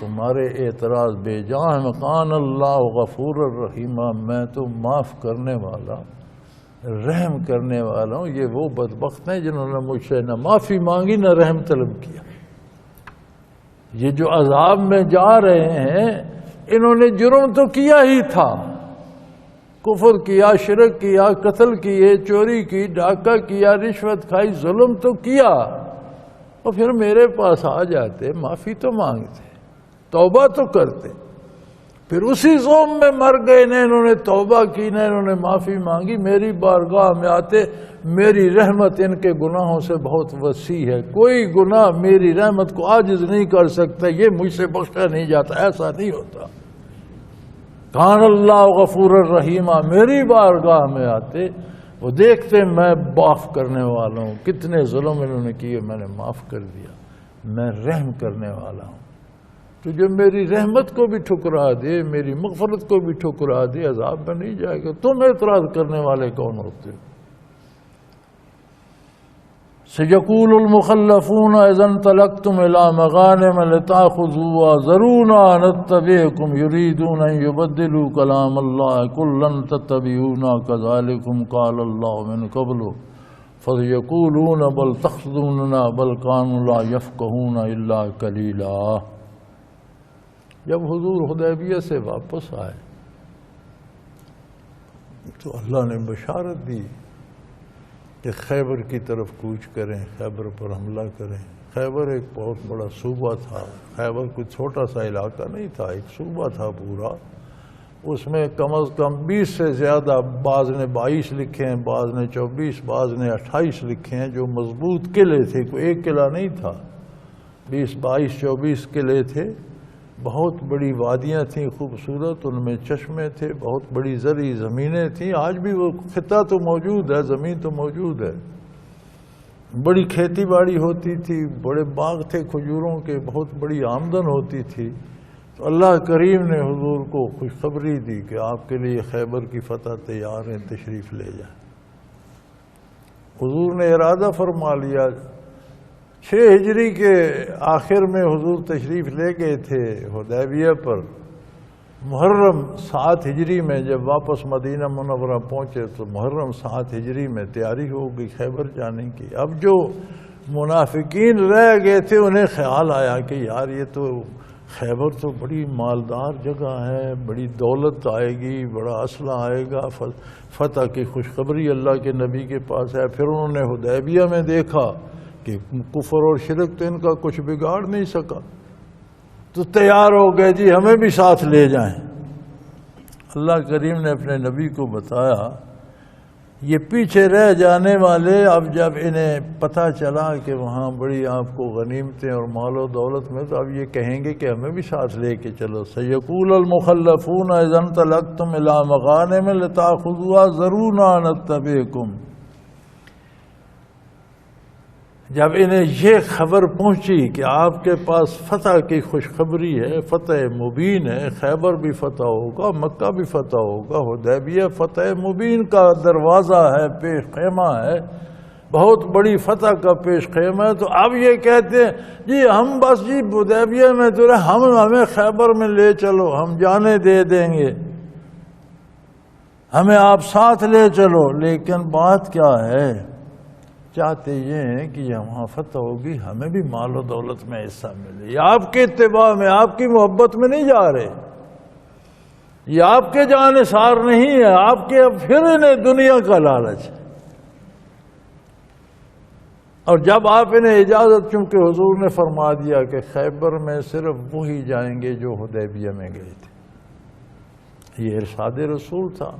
تمہارے اعتراض بے جان، کان اللہ غفور الرحیم، میں تو معاف کرنے والا، رحم کرنے والا ہوں۔ یہ وہ بدبخت ہیں جنہوں نے مجھ سے نہ معافی مانگی نہ رحم طلب کیا۔ یہ جو عذاب میں جا رہے ہیں انہوں نے جرم تو کیا ہی تھا، کفر کیا، شرک کیا، قتل کیے، چوری کی، ڈاکہ کیا، رشوت کھائی، ظلم تو کیا، اور پھر میرے پاس آ جاتے، معافی تو مانگتے، توبہ تو کرتے، پھر اسی ظلم میں مر گئے، نہ انہوں نے توبہ کی نہ انہوں نے معافی مانگی، میری بارگاہ میں آتے۔ میری رحمت ان کے گناہوں سے بہت وسیع ہے، کوئی گناہ میری رحمت کو عاجز نہیں کر سکتا، یہ مجھ سے بخشا نہیں جاتا، ایسا نہیں ہوتا۔ کان اللہ غفور الرحیم، میری بارگاہ میں آتے، وہ دیکھتے میں معاف کرنے والا ہوں، کتنے ظلم انہوں نے کیے میں نے معاف کر دیا، میں رحم کرنے والا ہوں۔ تو جو میری رحمت کو بھی ٹھکرا دے، میری مغفرت کو بھی ٹھکرا دے، عذاب میں نہیں جائے گا۔ تم اعتراض کرنے والے کون ہوتے ہو؟ سيقول المخلفون إذا انطلقتم إلى مغانم لتأخذوها ذرونا نتبعكم يريدون أن يبدلوا كلام الله قل لن تتبعونا كذلكم قال الله من قبل فسيقولون بل تحسدوننا بل كانوا لا يفقهون إلا قليلا۔ جب حضور حدیبیہ سے واپس آئے تو اللہ نے بشارت دی کہ خیبر کی طرف کوچ کریں، خیبر پر حملہ کریں۔ خیبر ایک بہت بڑا صوبہ تھا، خیبر کوئی چھوٹا سا علاقہ نہیں تھا، ایک صوبہ تھا پورا۔ اس میں کم از کم 20 سے زیادہ، بعض نے 22 لکھے ہیں، بعض نے 24، بعض نے 28 لکھے ہیں، جو مضبوط قلعے تھے، کوئی ایک قلعہ نہیں تھا، 20، 22، 24 قلعے تھے۔ بہت بڑی وادیاں تھیں خوبصورت، ان میں چشمے تھے، بہت بڑی زرعی زمینیں تھیں۔ آج بھی وہ خطہ تو موجود ہے، زمین تو موجود ہے، بڑی کھیتی باڑی ہوتی تھی، بڑے باغ تھے کھجوروں کے، بہت بڑی آمدن ہوتی تھی۔ تو اللہ کریم نے حضور کو خوشخبری دی کہ آپ کے لیے خیبر کی فتح تیار ہے، تشریف لے جائیں۔ حضور نے ارادہ فرما لیا۔ 6 ہجری کے آخر میں حضور تشریف لے گئے تھے حدیبیہ پر۔ محرم 7 ہجری میں جب واپس مدینہ منورہ پہنچے تو محرم 7 ہجری میں تیاری ہو گئی خیبر جانے کی۔ اب جو منافقین رہ گئے تھے انہیں خیال آیا کہ یار یہ تو خیبر تو بڑی مالدار جگہ ہے، بڑی دولت آئے گی، بڑا اسلحہ آئے گا، فتح کی خوشخبری اللہ کے نبی کے پاس ہے۔ پھر انہوں نے حدیبیہ میں دیکھا کہ کفر اور شرک تو ان کا کچھ بگاڑ نہیں سکا، تو تیار ہو گئے جی ہمیں بھی ساتھ لے جائیں۔ اللہ کریم نے اپنے نبی کو بتایا یہ پیچھے رہ جانے والے اب جب انہیں پتہ چلا کہ وہاں بڑی آپ کو غنیمتیں اور مال و دولت میں، تو اب یہ کہیں گے کہ ہمیں بھی ساتھ لے کے چلو۔ سیقول المخلفون اذا انطلقتم الى مغانم لتأخذوها ذرونا نتبعكم۔ جب انہیں یہ خبر پہنچی کہ آپ کے پاس فتح کی خوشخبری ہے، فتح مبین ہے، خیبر بھی فتح ہوگا، مکہ بھی فتح ہوگا، حدیبیہ فتح مبین کا دروازہ ہے، پیش خیمہ ہے، بہت بڑی فتح کا پیش خیمہ ہے، تو اب یہ کہتے ہیں جی ہم بس جی حدیبیہ میں تو ہمیں خیبر میں لے چلو، ہم جانے دے دیں گے، ہمیں آپ ساتھ لے چلو۔ لیکن بات کیا ہے، چاہتے یہ ہیں کہ یہ وہاں فتح ہوگی، ہمیں بھی مال و دولت میں حصہ ملے۔ یہ آپ کے اتباع میں، آپ کی محبت میں نہیں جا رہے، یہ آپ کے جانثار نہیں ہے، آپ کے پھر انہیں دنیا کا لالچ ہے۔ اور جب آپ انہیں اجازت، چونکہ حضور نے فرما دیا کہ خیبر میں صرف وہی جائیں گے جو حدیبیہ میں گئے تھے، یہ ارشاد رسول تھا۔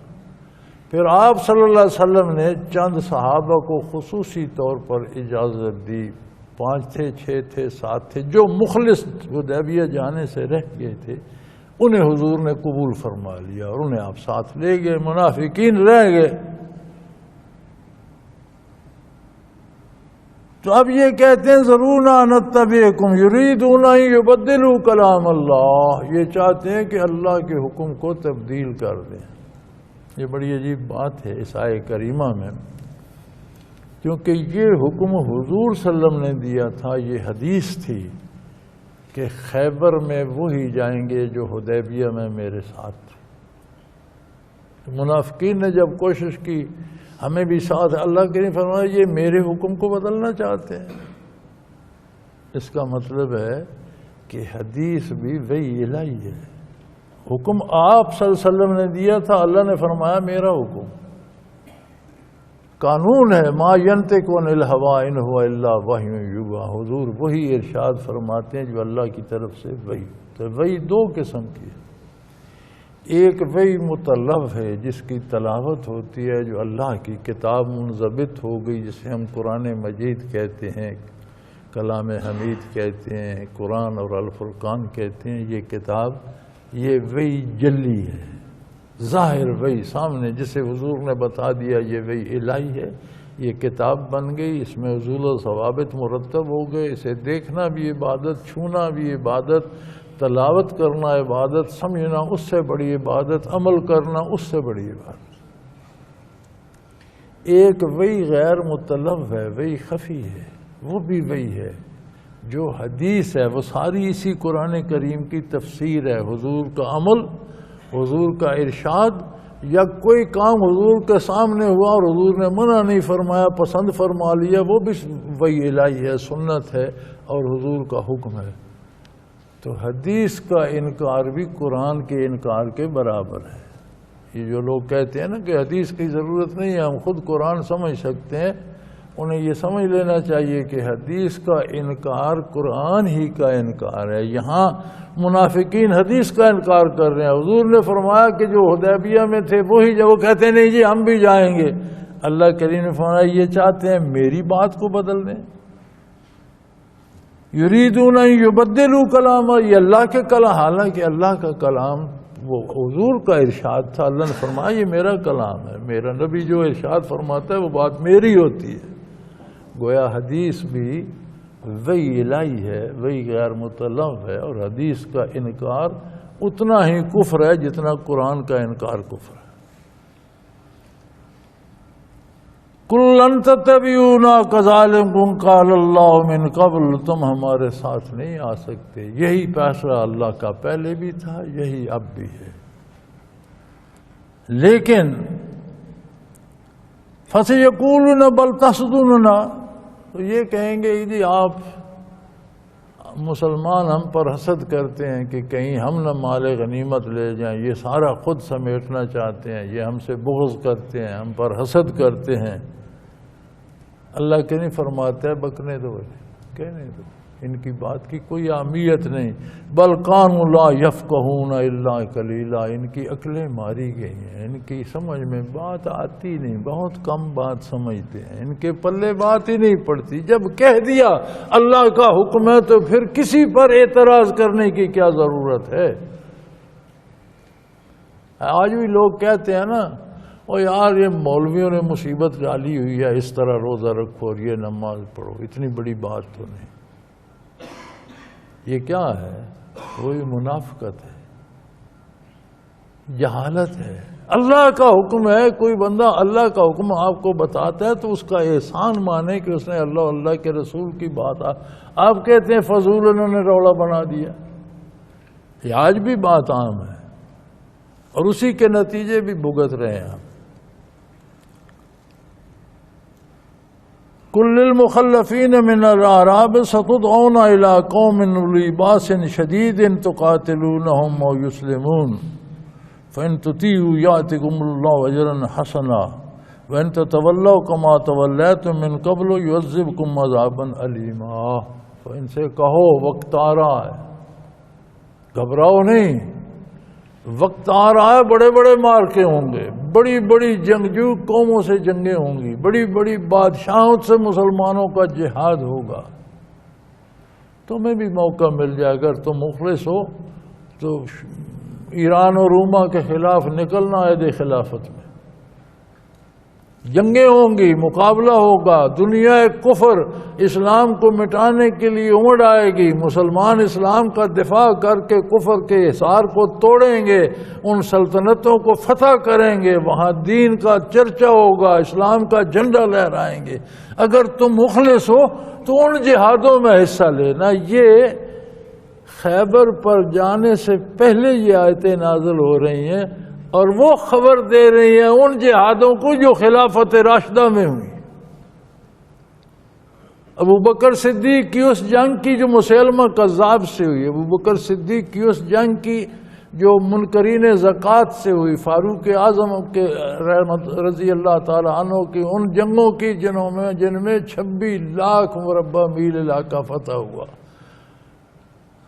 پھر آپ صلی اللہ علیہ وسلم نے چند صحابہ کو خصوصی طور پر اجازت دی، 5 تھے، 6 تھے، 7 تھے، جو مخلص حدیبیہ جانے سے رہ گئے تھے انہیں حضور نے قبول فرما لیا اور انہیں آپ ساتھ لے گئے، منافقین رہ گئے۔ تو اب یہ کہتے ہیں ضرور نتبعکم یریدون ان یبدلوا کلام اللہ، یہ چاہتے ہیں کہ اللہ کے حکم کو تبدیل کر دیں۔ یہ بڑی عجیب بات ہے اس آیہ کریمہ میں، کیونکہ یہ حکم حضور صلی اللہ علیہ وسلم نے دیا تھا، یہ حدیث تھی کہ خیبر میں وہی جائیں گے جو حدیبیہ میں میرے ساتھ تھے۔ منافقین نے جب کوشش کی ہمیں بھی ساتھ، اللہ کے نے فرمایا یہ میرے حکم کو بدلنا چاہتے ہیں۔ اس کا مطلب ہے کہ حدیث بھی وحی الہی ہے، حکم آپ صلی اللہ علیہ وسلم نے دیا تھا، اللہ نے فرمایا میرا حکم قانون ہے، ما ینطق عن الہوی ان هو الا وحی یوحی، حضور وہی ارشاد فرماتے ہیں جو اللہ کی طرف سے وحی۔ تو وحی دو قسم کی ہے، ایک وحی مطلب ہے جس کی تلاوت ہوتی ہے، جو اللہ کی کتاب منضبط ہو گئی، جسے ہم قرآن مجید کہتے ہیں، کلام حمید کہتے ہیں، قرآن اور الفرقان کہتے ہیں۔ یہ کتاب یہ وحی جلی ہے، ظاہر وحی سامنے، جسے حضور نے بتا دیا یہ وحی الہی ہے، یہ کتاب بن گئی، اس میں اصول و ضوابط مرتب ہو گئے، اسے دیکھنا بھی عبادت، چھونا بھی عبادت، تلاوت کرنا عبادت، سمجھنا اس سے بڑی عبادت، عمل کرنا اس سے بڑی عبادت۔ ایک وحی غیر مطلب ہے، وحی خفی ہے، وہ بھی وحی ہے جو حدیث ہے، وہ ساری اسی قرآن کریم کی تفسیر ہے، حضور کا عمل، حضور کا ارشاد، یا کوئی کام حضور کے سامنے ہوا اور حضور نے منع نہیں فرمایا، پسند فرما لیا، وہ بھی وحی الہی ہے، سنت ہے اور حضور کا حکم ہے۔ تو حدیث کا انکار بھی قرآن کے انکار کے برابر ہے۔ یہ جو لوگ کہتے ہیں نا کہ حدیث کی ضرورت نہیں ہے، ہم خود قرآن سمجھ سکتے ہیں، انہیں یہ سمجھ لینا چاہیے کہ حدیث کا انکار قرآن ہی کا انکار ہے۔ یہاں منافقین حدیث کا انکار کر رہے ہیں، حضور نے فرمایا کہ جو حدیبیہ میں تھے وہی، جب وہ کہتے ہیں نہیں جی ہم بھی جائیں گے، اللہ کریم نے فرمایا یہ چاہتے ہیں میری بات کو بدل دیں، یریدون ان یبدلوا کلام، یہ اللہ کے کلام، حالانکہ اللہ کا کلام وہ حضور کا ارشاد تھا، اللہ نے فرمایا یہ میرا کلام ہے، میرا نبی جو ارشاد فرماتا ہے وہ بات میری ہوتی ہے۔ گویا حدیث بھی وحی الہی ہے، وحی غیر مطلب ہے، اور حدیث کا انکار اتنا ہی کفر ہے جتنا قرآن کا انکار کفر ہے۔ کُلًّا تَتَّبِعُونَا كَذَلِكُمْ قَالَ اللَّهُ مِن قَبْلُ، تم ہمارے ساتھ نہیں آ سکتے، یہی فیصلہ اللہ کا پہلے بھی تھا، یہی اب بھی ہے۔ لیکن فَسَيَقُولُونَ بَلْ تَحْسُدُونَنَا، تو یہ کہیں گے جی آپ مسلمان ہم پر حسد کرتے ہیں کہ کہیں ہم نہ مال غنیمت لے جائیں، یہ سارا خود سمیٹنا چاہتے ہیں، یہ ہم سے بغض کرتے ہیں، ہم پر حسد کرتے ہیں۔ اللہ کے نہیں فرماتا ہے بکنے دو، کہنے دو، ان کی بات کی کوئی اہمیت نہیں۔ بل کانوا لا یفقہون الا قلیلا، ان کی عقلیں ماری گئی ہیں، ان کی سمجھ میں بات آتی نہیں، بہت کم بات سمجھتے ہیں، ان کے پلے بات ہی نہیں پڑتی۔ جب کہہ دیا اللہ کا حکم ہے تو پھر کسی پر اعتراض کرنے کی کیا ضرورت ہے؟ آج بھی لوگ کہتے ہیں نا او یار یہ مولویوں نے مصیبت ڈالی ہوئی ہے، اس طرح روزہ رکھو اور یہ نماز پڑھو، اتنی بڑی بات تو نہیں۔ یہ کیا ہے؟ وہی منافقت ہے، جہالت ہے۔ اللہ کا حکم ہے، کوئی بندہ اللہ کا حکم آپ کو بتاتا ہے تو اس کا احسان مانے کہ اس نے اللہ کے رسول کی بات آپ کہتے ہیں فضول انہوں نے روڑا بنا دیا۔ یہ آج بھی بات عام ہے اور اسی کے نتیجے بھی بھگت رہے ہیں۔ کل المخلفین من الاعراب ستدعون الى قوم اولی باس شدید تقاتلونهم او یسلمون فان تطیعوا یأتکم اللہ اجرا حسنا وان تتولوا کما تولیتم من قبل یعذبکم عذابا الیما۔ تو ان سے کہو وقت آ رہا ہے، گھبراؤ نہیں، وقت آ رہا ہے، بڑے بڑے مارکے ہوں گے، بڑی بڑی جنگجو قوموں سے جنگیں ہوں گی، بڑی بڑی بادشاہوں سے مسلمانوں کا جہاد ہوگا، تمہیں بھی موقع مل جائے، اگر تم مخلص ہو تو ایران اور روما کے خلاف نکلنا عہد خلافت میں۔ جنگیں ہوں گی، مقابلہ ہوگا، دنیا کفر اسلام کو مٹانے کے لیے امڑ آئے گی، مسلمان اسلام کا دفاع کر کے کفر کے حصار کو توڑیں گے، ان سلطنتوں کو فتح کریں گے، وہاں دین کا چرچا ہوگا، اسلام کا جھنڈا لہرائیں گے۔ اگر تم مخلص ہو تو ان جہادوں میں حصہ لینا۔ یہ خیبر پر جانے سے پہلے یہ آیتیں نازل ہو رہی ہیں، اور وہ خبر دے رہی ہیں ان جہادوں کو جو خلافت راشدہ میں ہوئی۔ ابو بکر صدیق کی اس جنگ کی جو مسیلمہ کذاب سے ہوئی، ابو بکر صدیق کی اس جنگ کی جو منکرین زکوٰۃ سے ہوئی، فاروق اعظم کے رحمت رضی اللہ تعالی عنہ کی ان جنگوں کی جن میں 26 لاکھ مربع میل علاقہ فتح ہوا،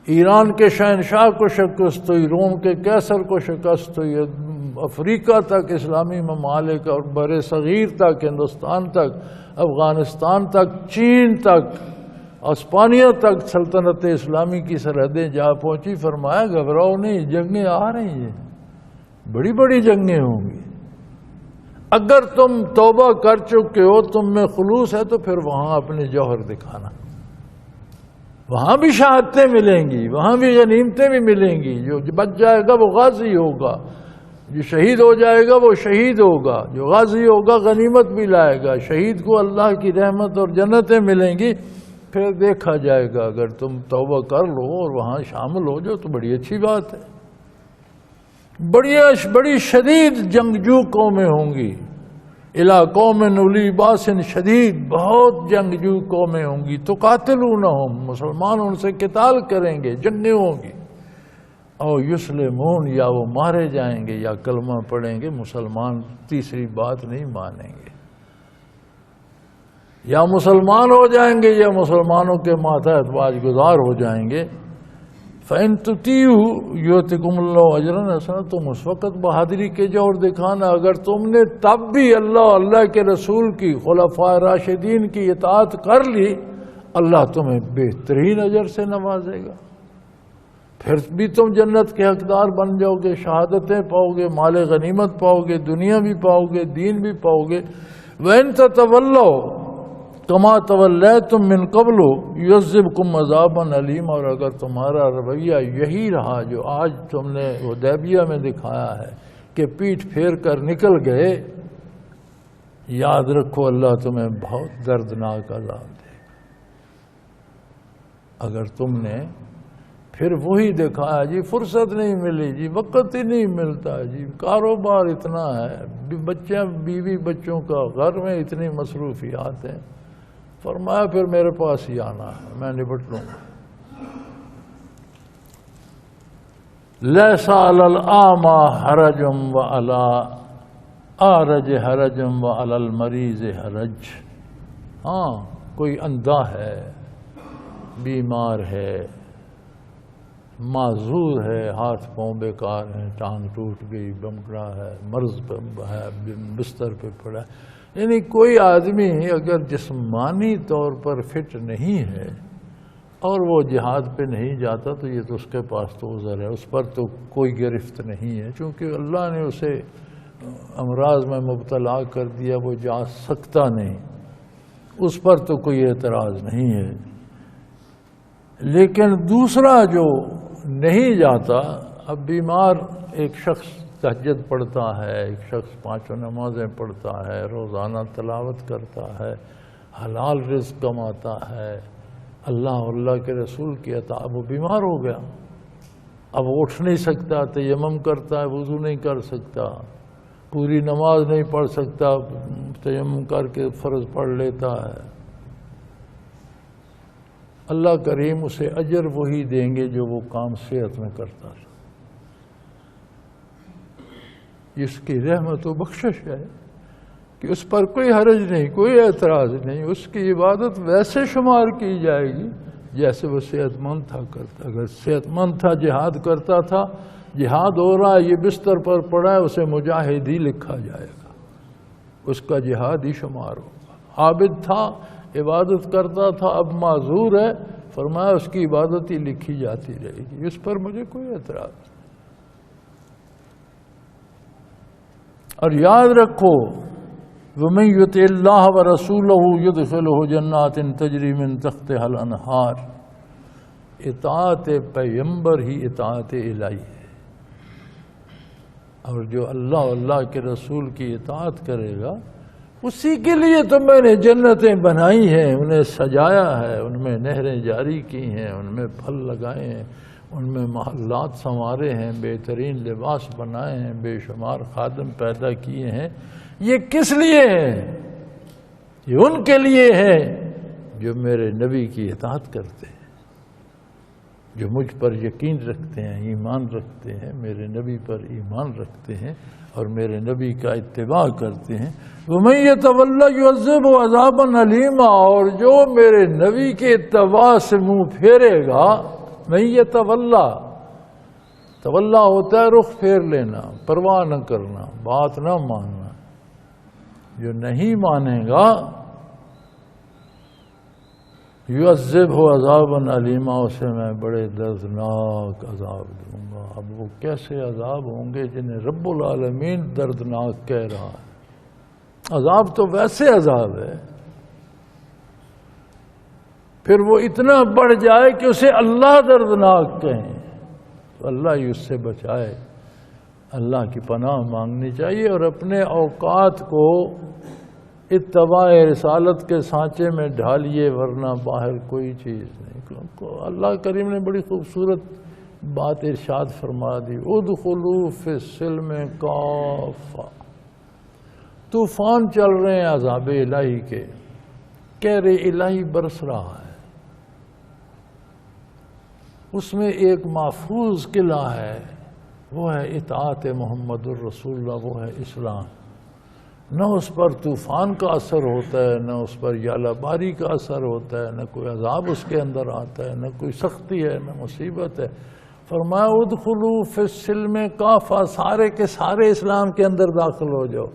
ایران کے شہنشاہ کو شکست ہوئی، روم کے قیصر کو شکست ہوئی، افریقہ تک اسلامی ممالک اور بر صغیر تک، ہندوستان تک، افغانستان تک، چین تک، اسپانیہ تک سلطنت اسلامی کی سرحدیں جا پہنچی۔ فرمایا گھبراؤ نہیں، جنگیں آ رہی ہیں، بڑی بڑی جنگیں ہوں گی۔ اگر تم توبہ کر چکے ہو، تم میں خلوص ہے، تو پھر وہاں اپنے جوہر دکھانا، وہاں بھی شہادتیں ملیں گی، وہاں بھی غنیمتیں بھی ملیں گی۔ جو بچ جائے گا وہ غازی ہوگا، جو شہید ہو جائے گا وہ شہید ہوگا، جو غازی ہوگا غنیمت بھی لائے گا۔ شہید کو اللہ کی رحمت اور جنتیں ملیں گی، پھر دیکھا جائے گا۔ اگر تم توبہ کر لو اور وہاں شامل ہو جاؤ تو بڑی اچھی بات ہے۔ بڑی شدید جنگجو قومیں ہوں گی، الا قوم اولی باس شدید، بہت جنگجو قومیں ہوں گی۔ تو قاتلونہم، مسلمان ان سے قتال کریں گے، جنگیں ہوں گی۔ او یسلمون، یا وہ مارے جائیں گے یا کلمہ پڑھیں گے، مسلمان تیسری بات نہیں مانیں گے۔ یا مسلمان ہو جائیں گے یا مسلمانوں کے ماتحت باج گزار ہو جائیں گے۔ فَإِن تُطِيعُوا يُؤْتِكُمُ اللَّهُ أَجْرًا حَسَنًا، تم اس وقت بہادری کے جوہر دکھانا اگر تم نے تب بھی اللہ کے رسول کی، خلفائے راشدین کی اطاعت کر لی، اللہ تمہیں بہترین اجر سے نوازے گا، پھر بھی تم جنت کے حقدار بن جاؤ گے، شہادتیں پاؤ گے، مال غنیمت پاؤ گے، دنیا بھی پاؤ گے، دین بھی پاؤ گے۔ وَإِن تَتَوَلَّوْا کما تولیتم من قبل یعذبکم عذابا علیما، اور اگر تمہارا رویہ یہی رہا جو آج تم نے حدیبیہ میں دکھایا ہے کہ پیٹھ پھیر کر نکل گئے، یاد رکھو اللہ تمہیں بہت دردناک عذاب دے گا۔ اگر تم نے پھر وہی دکھایا، جی فرصت نہیں ملی، جی وقت ہی نہیں ملتا، جی کاروبار اتنا ہے، بچے بیوی بچوں کا گھر میں اتنی مصروفیات ہیں، فرمایا پھر میرے پاس ہی آنا ہے، میں نپٹ لوں گا۔ لیس علی الاعمی حرج وعلی اعرج حرج وعلی المریض حرج، ہاں کوئی اندھا ہے، بیمار ہے، معذور ہے، ہاتھ پاؤں بیکار ہیں، ٹانگ ٹوٹ گئی، بمڑا ہے، مرض ہے، بستر پہ پڑا ہے، یعنی کوئی آدمی اگر جسمانی طور پر فٹ نہیں ہے اور وہ جہاد پہ نہیں جاتا تو یہ تو اس کے پاس تو عذر ہے، اس پر تو کوئی گرفت نہیں ہے، چونکہ اللہ نے اسے امراض میں مبتلا کر دیا، وہ جا سکتا نہیں، اس پر تو کوئی اعتراض نہیں ہے۔ لیکن دوسرا جو نہیں جاتا، اب بیمار ایک شخص تہجد پڑھتا ہے، ایک شخص 5 نمازیں پڑھتا ہے، روزانہ تلاوت کرتا ہے، حلال رزق کماتا ہے، اللہ اور اللہ کے رسول کی اطاعت، وہ بیمار ہو گیا، اب اٹھ نہیں سکتا، تیمم کرتا ہے، وضو نہیں کر سکتا، پوری نماز نہیں پڑھ سکتا، تیمم کر کے فرض پڑھ لیتا ہے، اللہ کریم اسے اجر وہی دیں گے جو وہ کام صحت میں کرتا ہے۔ اس کی رحمت و بخشش ہے کہ اس پر کوئی حرج نہیں، کوئی اعتراض نہیں، اس کی عبادت ویسے شمار کی جائے گی جیسے وہ صحت مند تھا کرتا۔ اگر صحت مند تھا، جہاد کرتا تھا، جہاد ہو رہا ہے، یہ بستر پر پڑا ہے، اسے مجاہد ہی لکھا جائے گا، اس کا جہاد ہی شمار ہوگا۔ عابد تھا، عبادت کرتا تھا، اب معذور ہے، فرمایا اس کی عبادت ہی لکھی جاتی رہے گی، اس پر مجھے کوئی اعتراض نہیں۔ اور یاد رکھو وَمَن يُطِعِ اللَّهَ وَرَسُولَهُ يُدْخِلْهُ جَنَّاتٍ تَجْرِي مِن تَحْتِهَا الْأَنْهَارُ۔ اطاعت پیغمبر ہی اطاعت الہی ہے، اور جو اللہ کے رسول کی اطاعت کرے گا اسی کے لیے تو میں نے جنتیں بنائی ہیں، انہیں سجایا ہے، ان میں نہریں جاری کی ہیں، ان میں پھل لگائے ہیں، ان میں محلات سنوارے ہیں، بہترین لباس بنائے ہیں، بے شمار خادم پیدا کیے ہیں۔ یہ کس لیے ہے؟ یہ ان کے لیے ہے جو میرے نبی کی اطاعت کرتے ہیں، جو مجھ پر یقین رکھتے ہیں، ایمان رکھتے ہیں، میرے نبی پر ایمان رکھتے ہیں اور میرے نبی کا اتباع کرتے ہیں۔ وَمَن يَتَوَلَّ يُعَذِّبْهُ عَذَابًا أَلِيمًا، اور جو میرے نبی کے اتباع سے منہ پھیرے گا، مَن يَتَوَلَّ، تولا ہوتا ہے رخ پھیر لینا، پرواہ نہ کرنا، بات نہ ماننا۔ جو نہیں مانے گا یعذبہ عذابا علیما، اسے میں بڑے دردناک عذاب دوں گا۔ اب وہ کیسے عذاب ہوں گے جنہیں رب العالمین دردناک کہہ رہا ہے؟ عذاب تو ویسے عذاب ہے، پھر وہ اتنا بڑھ جائے کہ اسے اللہ دردناک کہیں تو اللہ ہی اس سے بچائے۔ اللہ کی پناہ مانگنی چاہیے اور اپنے اوقات کو اتباع رسالت کے سانچے میں ڈھالیے، ورنہ باہر کوئی چیز نہیں۔ اللہ کریم نے بڑی خوبصورت بات ارشاد فرما دی، ادخلوا فی السلم کافہ۔ طوفان چل رہے ہیں عذاب الہی کے، کہر الہی برس رہا ہے، اس میں ایک محفوظ قلعہ ہے، وہ ہے اطاعت محمد الرسول اللہ، وہ ہے اسلام۔ نہ اس پر طوفان کا اثر ہوتا ہے، نہ اس پر یالہ باری کا اثر ہوتا ہے، نہ کوئی عذاب اس کے اندر آتا ہے، نہ کوئی سختی ہے، نہ مصیبت ہے۔ فرمایا ادخلوا فی السلم کافہ، سارے کے سارے اسلام کے اندر داخل ہو جاؤ۔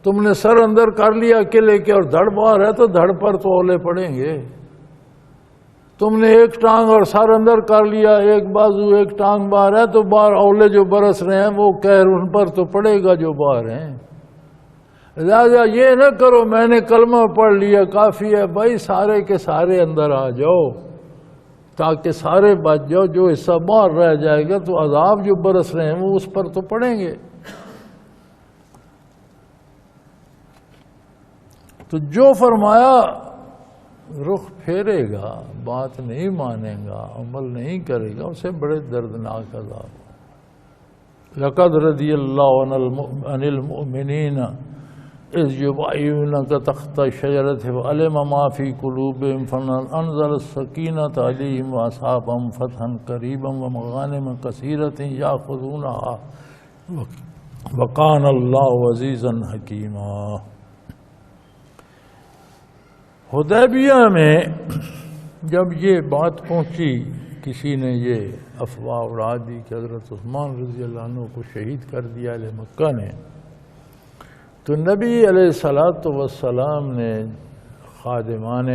تم نے سر اندر کر لیا قلعے کے اور دھڑ باہر ہے تو دھڑ پر تو اولے پڑیں گے۔ تم نے ایک ٹانگ اور سر اندر کر لیا، ایک بازو ایک ٹانگ باہر ہے تو باہر اولے جو برس رہے ہیں وہ قہر ان پر تو پڑے گا جو باہر ہیں۔ لہذا یہ نہ کرو میں نے کلمہ پڑھ لیا کافی ہے، بھائی سارے کے سارے اندر آ جاؤ تاکہ سارے بچ جاؤ، جو حصہ باہر رہ جائے گا تو عذاب جو برس رہے ہیں وہ اس پر تو پڑیں گے۔ تو جو فرمایا رخ پھیرے گا، بات نہیں مانے گا، عمل نہیں کرے گا، اسے بڑے دردناک عذاب۔ لقد رضی اللہ عن المؤمنین اذ یبایعونک تحت الشجرۃ فعلم ما فی قلوبہم فانزل السکینۃ علیہم واصابہم فتحا قریبا ومغانم کثیرۃ یاخذونہا وکان اللہ عزیزا حکیما۔ حدیبیہ میں جب یہ بات پہنچی، کسی نے یہ افواہ اڑا دی کہ حضرت عثمان رضی اللہ عنہ کو شہید کر دیا اہل مکہ نے، تو نبی علیہ السلام نے خادمان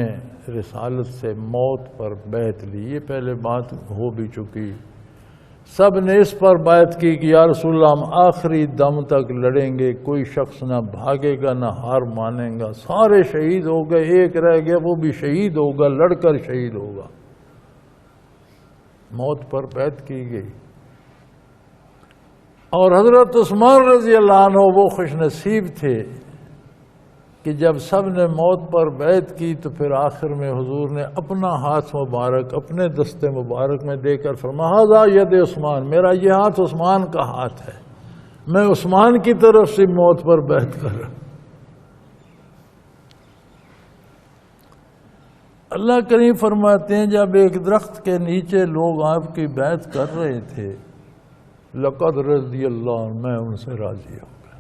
رسالت سے موت پر بیعت لی۔ یہ پہلے بات ہو بھی چکی، سب نے اس پر بیعت کی کہ یا رسول اللہ ہم آخری دم تک لڑیں گے، کوئی شخص نہ بھاگے گا نہ ہار مانے گا۔ سارے شہید ہو گئے، ایک رہ گیا وہ بھی شہید ہوگا، لڑ کر شہید ہوگا۔ موت پر بیعت کی گئی، اور حضرت عثمان رضی اللہ عنہ وہ خوش نصیب تھے کہ جب سب نے موت پر بیعت کی تو پھر آخر میں حضور نے اپنا ہاتھ مبارک اپنے دستے مبارک میں دے کر فرمایا ھذا ید عثمان، میرا یہ ہاتھ عثمان کا ہاتھ ہے، میں عثمان کی طرف سے موت پر بیعت کر رہا ہوں۔ اللہ کریم فرماتے ہیں جب ایک درخت کے نیچے لوگ آپ کی بیعت کر رہے تھے، لقد رضی اللہ عنہ، میں ان سے راضی ہو گیا۔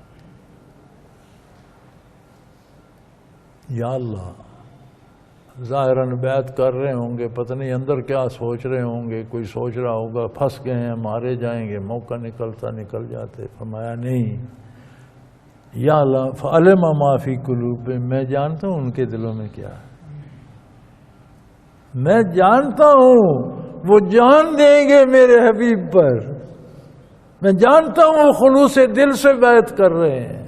یا اللہ، ظاہراً بیعت کر رہے ہوں گے، پتہ نہیں اندر کیا سوچ رہے ہوں گے، کوئی سوچ رہا ہوگا پھنس گئے ہیں، مارے جائیں گے، موقع نکل جاتے۔ فرمایا نہیں، یا اللہ فعلم ما فی قلوبہم، میں جانتا ہوں ان کے دلوں میں کیا ہے، میں جانتا ہوں وہ جان دیں گے میرے حبیب پر، میں جانتا ہوں وہ خلوص دل سے بیعت کر رہے ہیں۔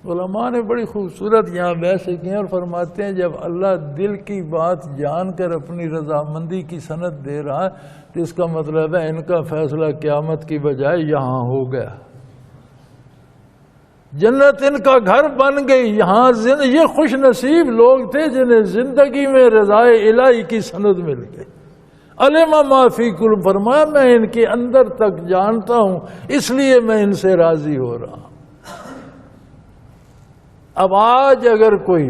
علماء نے بڑی خوبصورت یہاں بحث کی ہیں اور فرماتے ہیں جب اللہ دل کی بات جان کر اپنی رضامندی کی سند دے رہا ہے تو اس کا مطلب ہے ان کا فیصلہ قیامت کی بجائے یہاں ہو گیا، جنت ان کا گھر بن گئی یہاں۔ یہ خوش نصیب لوگ تھے جنہیں زندگی میں رضائے الہی کی سند مل گئی۔ علم ما فی قلوب، فرمایا میں ان کے اندر تک جانتا ہوں اس لیے میں ان سے راضی ہو رہا ہوں۔ اب آج اگر کوئی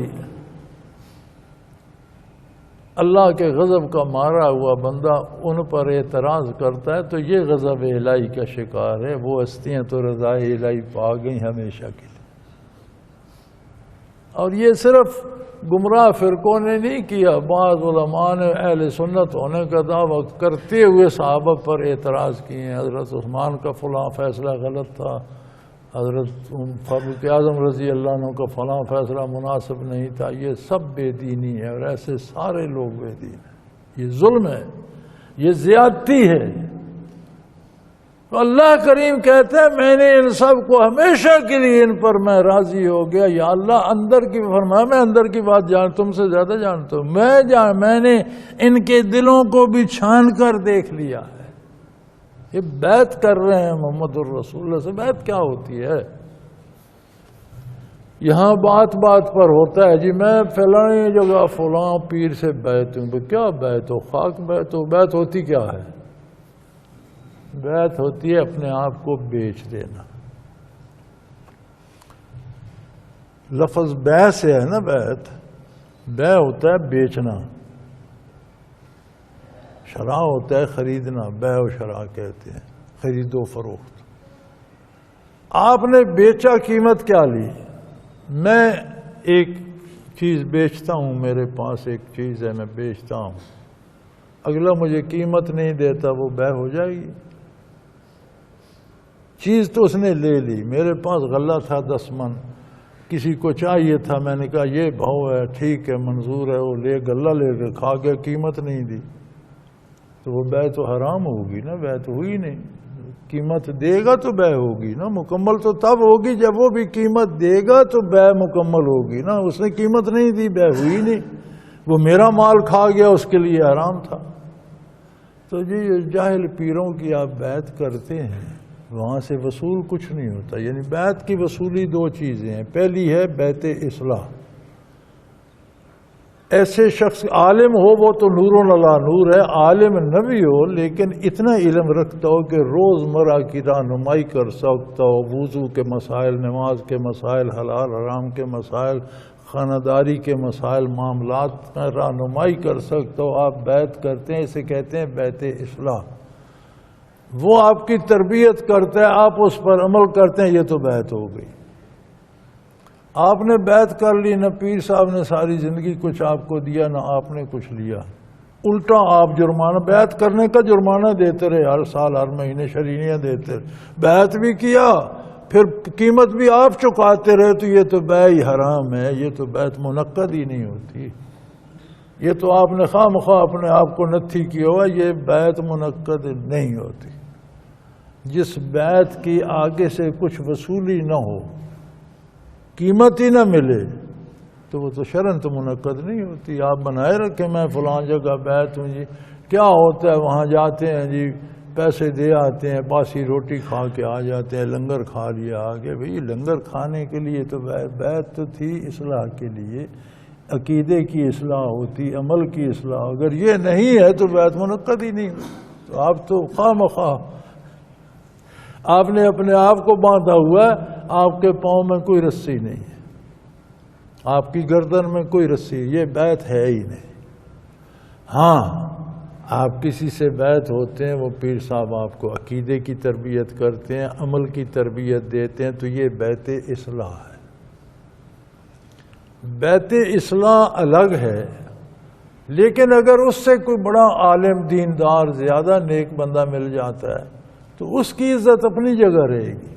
اللہ کے غضب کا مارا ہوا بندہ ان پر اعتراض کرتا ہے تو یہ غضب الہی کا شکار ہے، وہ ہستیاں تو رضائے الہی پا گئی ہمیشہ کے لیے۔ اور یہ صرف گمراہ فرقوں نے نہیں کیا، بعض علماء نے اہل سنت ہونے کا دعویٰ کرتے ہوئے صحابہ پر اعتراض کیے ہیں، حضرت عثمان کا فلاں فیصلہ غلط تھا، حضرت فاروق اعظم رضی اللہ عنہ کا فلاں فیصلہ مناسب نہیں تھا۔ یہ سب بے دینی ہے اور ایسے سارے لوگ بے دین ہیں، یہ ظلم ہے، یہ زیادتی ہے۔ تو اللہ کریم کہتا ہے میں نے ان سب کو ہمیشہ کے لیے ان پر میں راضی ہو گیا۔ یا اللہ اندر کی فرمایا میں اندر کی بات تم سے زیادہ جانتا ہوں، میں نے ان کے دلوں کو بھی چھان کر دیکھ لیا ہے۔ یہ بیعت کر رہے ہیں محمد الرسول اللہ سے۔ بیعت کیا ہوتی ہے؟ یہاں بات بات پر ہوتا ہے جی میں فلانی جگہ فلاں پیر سے بیعت ہوں۔ کیا بیعت ہو؟ خاک بیعت ہو؟ بیعت ہوتی کیا ہے؟ بیعت ہوتی ہے اپنے آپ کو بیچ دینا۔ لفظ بیع سے ہے نا، بیعت بیع ہوتا ہے بیچنا، شراء ہوتا ہے خریدنا، بیع و شراء کہتے ہیں، خرید و فروخت۔ آپ نے بیچا، قیمت کیا لی؟ میں ایک چیز بیچتا ہوں، میرے پاس ایک چیز ہے میں بیچتا ہوں، اگلا مجھے قیمت نہیں دیتا، وہ بیع ہو جائے گی؟ چیز تو اس نے لے لی، میرے پاس غلہ تھا 10 من، کسی کو چاہیے تھا، میں نے کہا یہ بھاؤ ہے، ٹھیک ہے منظور ہے، وہ غلہ لے کے کھا گیا، قیمت نہیں دی، تو وہ بیع تو حرام ہوگی نا، بیع تو ہوئی نہیں۔ قیمت دے گا تو بیع ہوگی نا، مکمل تو تب ہوگی جب وہ بھی قیمت دے گا تو بیع مکمل ہوگی نا۔ اس نے قیمت نہیں دی، بیع ہوئی نہیں، وہ میرا مال کھا گیا، اس کے لیے حرام تھا۔ تو جی جاہل پیروں کی آپ بیعت کرتے ہیں، وہاں سے وصول کچھ نہیں ہوتا۔ یعنی بیعت کی وصولی 2 چیزیں ہیں، پہلی ہے بیعت اصلاح۔ ایسے شخص عالم ہو، وہ تو نور علی نور ہے، عالم نہ بھی ہو لیکن اتنا علم رکھتا ہو کہ روزمرہ کی رہنمائی کر سکتا ہو، وضو کے مسائل، نماز کے مسائل، حلال حرام کے مسائل، خانہ داری کے مسائل، معاملات میں رہنمائی کر سکتا ہو، آپ بیعت کرتے ہیں، اسے کہتے ہیں بیعت اصلاح۔ وہ آپ کی تربیت کرتا ہے، آپ اس پر عمل کرتے ہیں، یہ تو بیعت ہو گئی۔ آپ نے بیعت کر لی، نہ پیر صاحب نے ساری زندگی کچھ آپ کو دیا، نہ آپ نے کچھ لیا، الٹا آپ جرمانہ، بیعت کرنے کا جرمانہ دیتے رہے، ہر سال ہر مہینے شرینیاں دیتے رہے، بیعت بھی کیا، پھر قیمت بھی آپ چکاتے رہے، تو یہ تو بیع ہی حرام ہے، یہ تو بیعت منعقد ہی نہیں ہوتی، یہ تو آپ نے خواہ مخواہ اپنے آپ کو نتھی کیا ہوا، یہ بیعت منعقد نہیں ہوتی۔ جس بیعت کی آگے سے کچھ وصولی نہ ہو، قیمت ہی نہ ملے، تو وہ تو شرعاً تو منعقد نہیں ہوتی۔ آپ بنائے رکھیں میں فلاں جگہ بیعت ہوں جی، کیا ہوتا ہے وہاں جاتے ہیں جی، پیسے دے آتے ہیں، باسی روٹی کھا کے آ جاتے ہیں، لنگر کھا لیا آگے۔ بھئی لنگر کھانے کے لیے تو بیعت تو تھی اصلاح کے لیے، عقیدے کی اصلاح ہوتی، عمل کی اصلاح، اگر یہ نہیں ہے تو بیعت منعقد ہی نہیں ہوتی۔ تو آپ تو خواہ مخواہ آپ نے اپنے آپ کو باندھا ہوا ہے، آپ کے پاؤں میں کوئی رسی نہیں ہے، آپ کی گردن میں کوئی رسی، یہ بیعت ہے ہی نہیں۔ ہاں آپ کسی سے بیعت ہوتے ہیں، وہ پیر صاحب آپ کو عقیدے کی تربیت کرتے ہیں، عمل کی تربیت دیتے ہیں، تو یہ بیعت اصلاح ہے۔ بیعت اصلاح الگ ہے، لیکن اگر اس سے کوئی بڑا عالم دیندار زیادہ نیک بندہ مل جاتا ہے تو اس کی عزت اپنی جگہ رہے گی،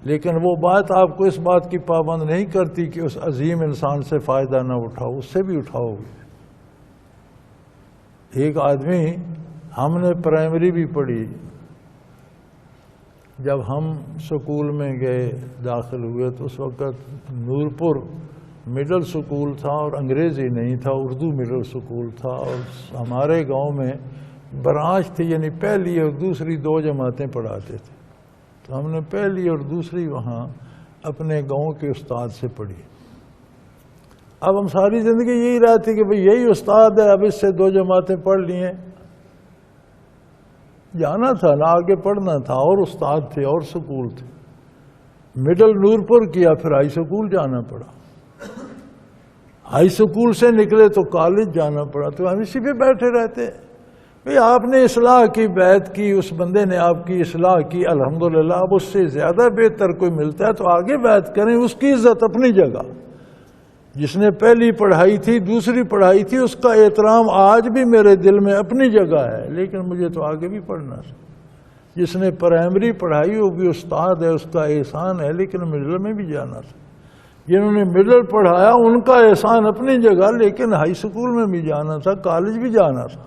لیکن وہ بات آپ کو اس بات کی پابند نہیں کرتی کہ اس عظیم انسان سے فائدہ نہ اٹھاؤ، اس سے بھی اٹھاؤ گے۔ ایک آدمی، ہم نے پرائمری بھی پڑھی، جب ہم سکول میں گئے داخل ہوئے تو اس وقت نورپور مڈل سکول تھا اور انگریزی نہیں تھا، اردو مڈل سکول تھا، اور ہمارے گاؤں میں برانچ تھی، یعنی پہلی اور دوسری 2 جماعتیں پڑھاتے تھے، تو ہم نے پہلی اور دوسری وہاں اپنے گاؤں کے استاد سے پڑھی۔ اب ہم ساری زندگی یہی رہتی کہ بھئی یہی استاد ہے، اب اس سے 2 جماعتیں پڑھ لی ہیں، جانا تھا نہ آگے پڑھنا تھا، اور استاد تھے اور سکول تھے، مڈل نورپور کیا، پھر ہائی سکول جانا پڑا، ہائی سکول سے نکلے تو کالج جانا پڑا، تو ہم اسی پہ بیٹھے رہتے۔ بھئی آپ نے اصلاح کی، بیعت کی، اس بندے نے آپ کی اصلاح کی، الحمدللہ، اب اس سے زیادہ بہتر کوئی ملتا ہے تو آگے بیعت کریں، اس کی عزت اپنی جگہ، جس نے پہلی پڑھائی تھی، دوسری پڑھائی تھی، اس کا احترام آج بھی میرے دل میں اپنی جگہ ہے، لیکن مجھے تو آگے بھی پڑھنا ہے۔ جس نے پرائمری پڑھائی وہ بھی استاد ہے، اس کا احسان ہے، لیکن مڈل میں بھی جانا تھا۔ جنہوں نے مڈل پڑھایا ان کا احسان اپنی جگہ، لیکن ہائی سکول میں بھی جانا تھا، کالج بھی جانا تھا۔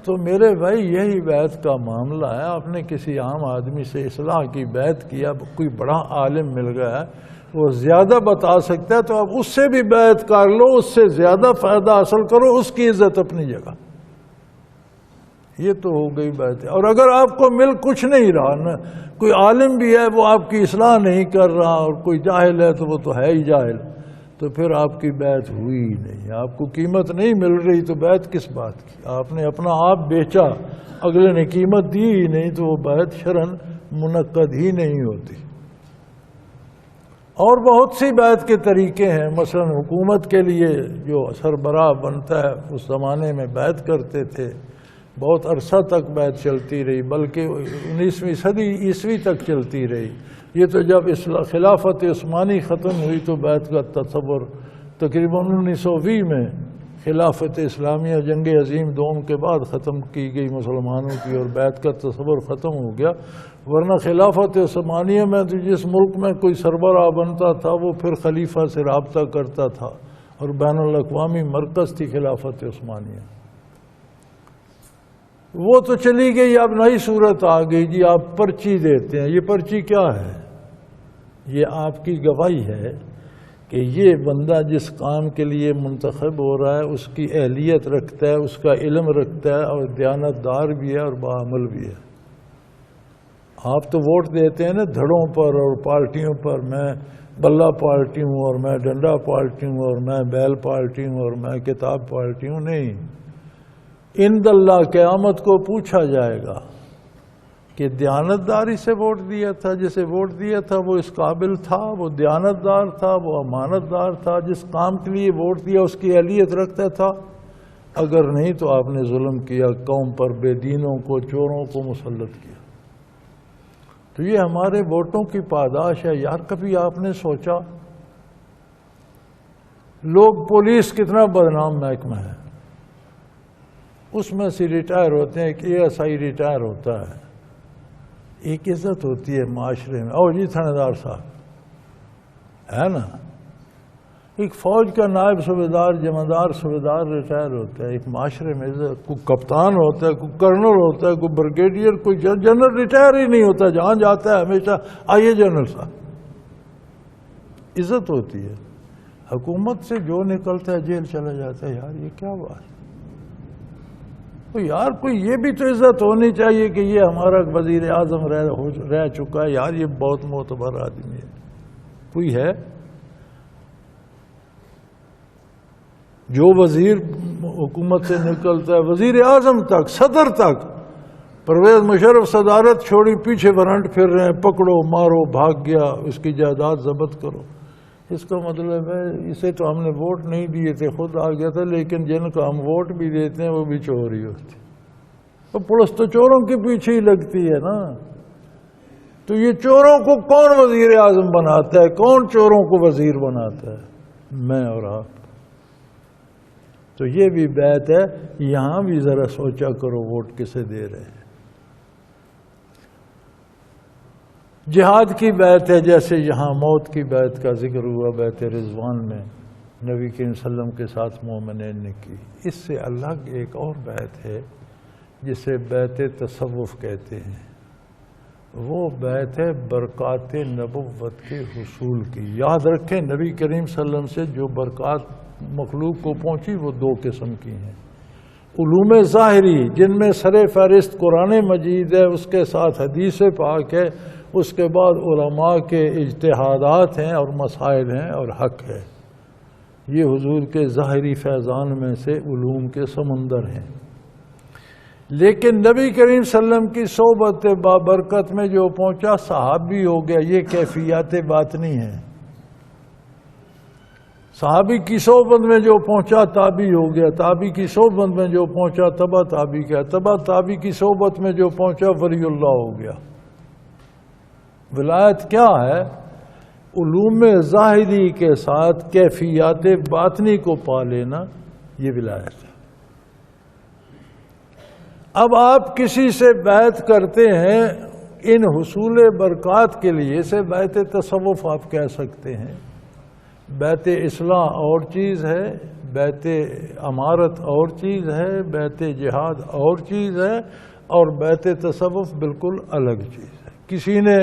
تو میرے بھائی یہی بیعت کا معاملہ ہے، آپ نے کسی عام آدمی سے اصلاح کی بیعت کیا، کوئی بڑا عالم مل گیا ہے، وہ زیادہ بتا سکتا ہے، تو آپ اس سے بھی بیعت کر لو، اس سے زیادہ فائدہ حاصل کرو، اس کی عزت اپنی جگہ۔ یہ تو ہو گئی بیعت۔ اور اگر آپ کو مل کچھ نہیں رہا نا، کوئی عالم بھی ہے وہ آپ کی اصلاح نہیں کر رہا، اور کوئی جاہل ہے تو وہ تو ہے ہی جاہل، تو پھر آپ کی بیعت ہوئی ہی نہیں، آپ کو قیمت نہیں مل رہی تو بیعت کس بات کی؟ آپ نے اپنا آپ بیچا، اگلے نے قیمت دی ہی نہیں، تو وہ بیعت شرعاً منعقد ہی نہیں ہوتی۔ اور بہت سی بیعت کے طریقے ہیں، مثلا حکومت کے لیے جو سربراہ بنتا ہے، اس زمانے میں بیعت کرتے تھے، بہت عرصہ تک بیعت چلتی رہی، بلکہ 19ویں صدی عیسوی تک چلتی رہی۔ یہ تو جب خلافت عثمانی ختم ہوئی تو بیعت کا تصور تقریباً 1920 میں خلافت اسلامیہ جنگ عظیم دوم کے بعد ختم کی گئی مسلمانوں کی، اور بیعت کا تصور ختم ہو گیا۔ ورنہ خلافت عثمانیہ میں تو جس ملک میں کوئی سربراہ بنتا تھا وہ پھر خلیفہ سے رابطہ کرتا تھا، اور بین الاقوامی مرکز تھی خلافت عثمانیہ۔ وہ تو چلی گئی، اب نئی صورت آ گئی جی، آپ پرچی دیتے ہیں۔ یہ پرچی کیا ہے؟ یہ آپ کی گواہی ہے کہ یہ بندہ جس کام کے لیے منتخب ہو رہا ہے اس کی اہلیت رکھتا ہے، اس کا علم رکھتا ہے، اور دیانتدار بھی ہے اور باعمل بھی ہے۔ آپ تو ووٹ دیتے ہیں نا دھڑوں پر اور پارٹیوں پر، میں بلہ پارٹی ہوں اور میں ڈنڈا پارٹی ہوں اور میں بیل پارٹی ہوں اور میں کتاب پارٹی ہوں، نہیں۔ عند اللہ قیامت کو پوچھا جائے گا کہ دیانتداری سے ووٹ دیا تھا، جسے ووٹ دیا تھا وہ اس قابل تھا، وہ دیانتدار تھا، وہ امانت دار تھا، جس کام کے لیے ووٹ دیا اس کی اہلیت رکھتا تھا؟ اگر نہیں تو آپ نے ظلم کیا، قوم پر بے دینوں کو، چوروں کو مسلط کیا۔ تو یہ ہمارے ووٹوں کی پاداش ہے۔ یار کبھی آپ نے سوچا لوگ پولیس کتنا بدنام محکمہ ہے، اس میں سے ریٹائر ہوتے ہیں، ایک ASI ریٹائر ہوتا ہے، ایک عزت ہوتی ہے معاشرے میں، اور جی تھانے دار صاحب ہے نا، ایک فوج کا نائب صوبیدار، جمعدار صوبیدار ریٹائر ہوتا ہے، ایک معاشرے میں عزت، کوئی کپتان ہوتا ہے، کوئی کرنل ہوتا ہے، کوئی بریگیڈیئر، کوئی جنرل ریٹائر ہی نہیں ہوتا، جہاں جاتا ہے ہمیشہ آئیے جنرل صاحب، عزت ہوتی ہے۔ حکومت سے جو نکلتا ہے جیل چلا جاتا ہے۔ یار یہ کیا بات؟ تو یار کوئی یہ بھی تو عزت ہونی چاہیے کہ یہ ہمارا وزیر اعظم رہ چکا ہے، یار یہ بہت معتبر آدمی ہے۔ کوئی ہے جو وزیر حکومت سے نکلتا ہے، وزیر اعظم تک، صدر تک، پرویز مشرف صدارت چھوڑی پیچھے وارنٹ پھر رہے ہیں، پکڑو مارو، بھاگ گیا، اس کی جائیداد ضبط کرو۔ اس کا مطلب ہے اسے تو ہم نے ووٹ نہیں دیے تھے، خود آ گیا تھا، لیکن جن کو ہم ووٹ بھی دیتے ہیں وہ بھی چور ہی ہوتی، تو پولیس تو چوروں کے پیچھے ہی لگتی ہے نا۔ تو یہ چوروں کو کون وزیر اعظم بناتا ہے؟ کون چوروں کو وزیر بناتا ہے؟ میں اور آپ۔ تو یہ بھی بیعت ہے، یہاں بھی ذرا سوچا کرو ووٹ کسے دے رہے ہیں۔ جہاد کی بیعت ہے، جیسے یہاں موت کی بیعت کا ذکر ہوا بیعت رضوان میں، نبی کریم صلی اللہ علیہ وسلم کے ساتھ مومنین نے کی۔ اس سے الگ ایک اور بیعت ہے جسے بیعت تصوف کہتے ہیں۔ وہ بیعت ہے برکات نبوت کے حصول کی۔ یاد رکھیں نبی کریم صلی اللہ علیہ وسلم سے جو برکات مخلوق کو پہنچی وہ دو قسم کی ہیں۔ علوم ظاہری جن میں سر فہرست قرآن مجید ہے، اس کے ساتھ حدیث پاک ہے، اس کے بعد علماء کے اجتہادات ہیں اور مسائل ہیں اور حق ہے۔ یہ حضور کے ظاہری فیضان میں سے علوم کے سمندر ہیں۔ لیکن نبی کریم صلی اللہ علیہ وسلم کی صحبت بابرکت میں جو پہنچا صحابی ہو گیا، یہ کیفیات باطنی ہیں۔ صحابی کی صحبت میں جو پہنچا تابعی ہو گیا، تابعی کی صحبت میں جو پہنچا تبع تابعی کا، تبع تابعی کی صحبت میں جو پہنچا ولی اللہ ہو گیا۔ ولایت کیا ہے؟ علوم ظاہری کے ساتھ کیفیات باطنی کو پا لینا، یہ ولایت ہے۔ اب آپ کسی سے بیعت کرتے ہیں ان حصول برکات کے لیے، اسے بیعت تصوف آپ کہہ سکتے ہیں۔ بیعت اصلاح اور چیز ہے، بیعت امارت اور چیز ہے، بیعت جہاد اور چیز ہے، اور بیعت تصوف بالکل الگ چیز ہے۔ کسی نے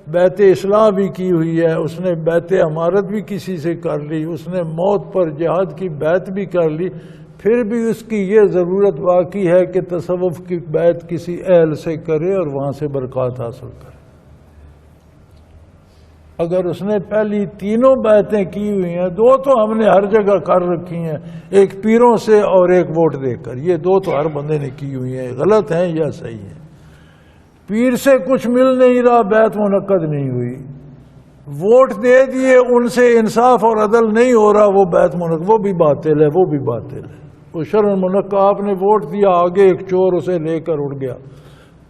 بیعت اصلاح بھی کی ہوئی ہے، اس نے بیعت امارت بھی کسی سے کر لی، اس نے موت پر جہاد کی بیعت بھی کر لی، پھر بھی اس کی یہ ضرورت باقی ہے کہ تصوف کی بیعت کسی اہل سے کرے اور وہاں سے برکات حاصل کرے۔ اگر اس نے پہلی تینوں بیعتیں کی ہوئی ہیں، دو تو ہم نے ہر جگہ کر رکھی ہیں، ایک پیروں سے اور ایک ووٹ دے کر، یہ دو تو ہر بندے نے کی ہوئی ہیں، غلط ہیں یا صحیح ہیں؟ پیر سے کچھ مل نہیں رہا، بیعت منعقد نہیں ہوئی۔ ووٹ دے دیے، ان سے انصاف اور عدل نہیں ہو رہا، وہ بیعت منعقد، وہ بھی باطل ہے، وہ بھی باطل ہے۔ وہ شرعاً منعقد، آپ نے ووٹ دیا، آگے ایک چور اسے لے کر اڑ گیا،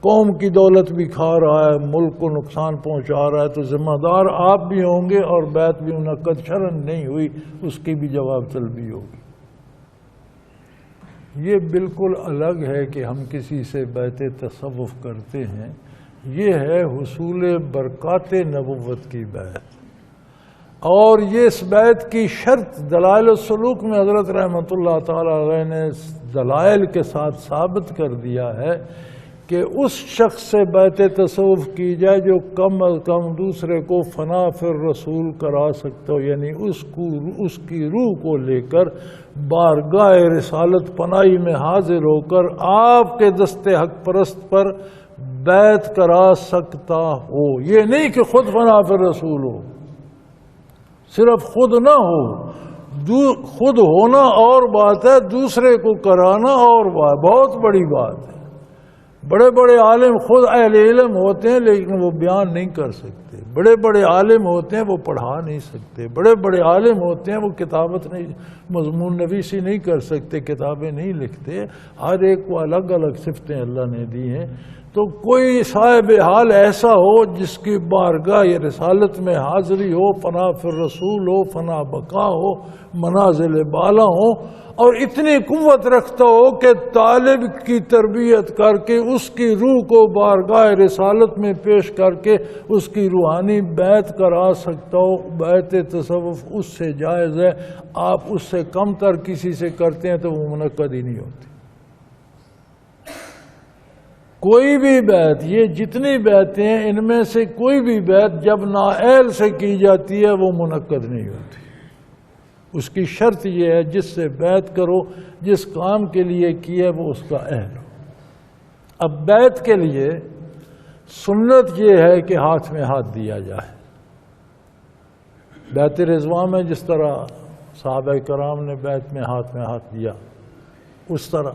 قوم کی دولت بھی کھا رہا ہے، ملک کو نقصان پہنچا رہا ہے، تو ذمہ دار آپ بھی ہوں گے، اور بیعت بھی منعقد شرعاً نہیں ہوئی، اس کی بھی جواب طلبی ہوگی۔ یہ بالکل الگ ہے کہ ہم کسی سے بیعت تصوف کرتے ہیں، یہ ہے حصول برکات نبوت کی بیعت۔ اور یہ اس بیعت کی شرط دلائل السلوک میں حضرت رحمۃ اللہ تعالی علیہ نے دلائل کے ساتھ ثابت کر دیا ہے کہ اس شخص سے بیعت تصوف کی جائے جو کم از کم دوسرے کو فنا فی الرسول کرا سکتا ہو، یعنی اس کی روح کو لے کر بارگاہ رسالت پناہی میں حاضر ہو کر آپ کے دست حق پرست پر بیعت کرا سکتا ہو۔ یہ نہیں کہ خود فنا فی الرسول ہو، صرف خود نہ ہو، خود ہونا اور بات ہے، دوسرے کو کرانا اور بات، بہت بڑی بات ہے۔ بڑے بڑے عالم خود اہل علم ہوتے ہیں لیکن وہ بیان نہیں کر سکتے، بڑے بڑے عالم ہوتے ہیں وہ پڑھا نہیں سکتے، بڑے بڑے عالم ہوتے ہیں وہ کتابت نہیں، مضمون نویسی نہیں کر سکتے، کتابیں نہیں لکھتے۔ ہر ایک کو الگ الگ صفتیں اللہ نے دی ہیں۔ تو کوئی صاحب حال ایسا ہو جس کی بارگاہ یا رسالت میں حاضری ہو، فنا فی الرسول ہو، فنا بقا ہو، منازل بالا ہو، اور اتنی قوت رکھتا ہو کہ طالب کی تربیت کر کے اس کی روح کو بارگاہ رسالت میں پیش کر کے اس کی روحانی بیعت کرا سکتا ہو، بیعت تصوف اس سے جائز ہے۔ آپ اس سے کم تر کسی سے کرتے ہیں تو وہ منعقد ہی نہیں ہوتی۔ کوئی بھی بیعت، یہ جتنی بیعتیں ہیں ان میں سے کوئی بھی بیعت جب نااہل سے کی جاتی ہے وہ منعقد نہیں ہوتی۔ اس کی شرط یہ ہے جس سے بیعت کرو، جس کام کے لیے کیا وہ اس کا اہل ہو۔ اب بیعت کے لیے سنت یہ ہے کہ ہاتھ میں ہاتھ دیا جائے۔ بیعت رضوان میں جس طرح صحابہ کرام نے بیعت میں ہاتھ دیا، اس طرح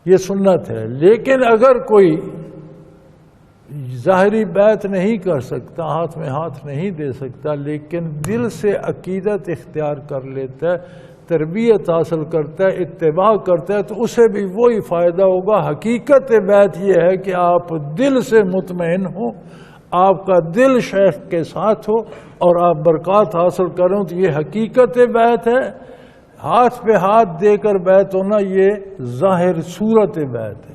یہ سنت ہے۔ لیکن اگر کوئی ظاہری بیعت نہیں کر سکتا، ہاتھ میں ہاتھ نہیں دے سکتا، لیکن دل سے عقیدت اختیار کر لیتا ہے، تربیت حاصل کرتا ہے، اتباع کرتا ہے، تو اسے بھی وہی فائدہ ہوگا۔ حقیقت بیعت یہ ہے کہ آپ دل سے مطمئن ہوں، آپ کا دل شیخ کے ساتھ ہو اور آپ برکات حاصل کریں، تو یہ حقیقت بیعت ہے۔ ہاتھ پہ ہاتھ دے کر بیعت ہونا یہ ظاہر صورت بیعت ہے۔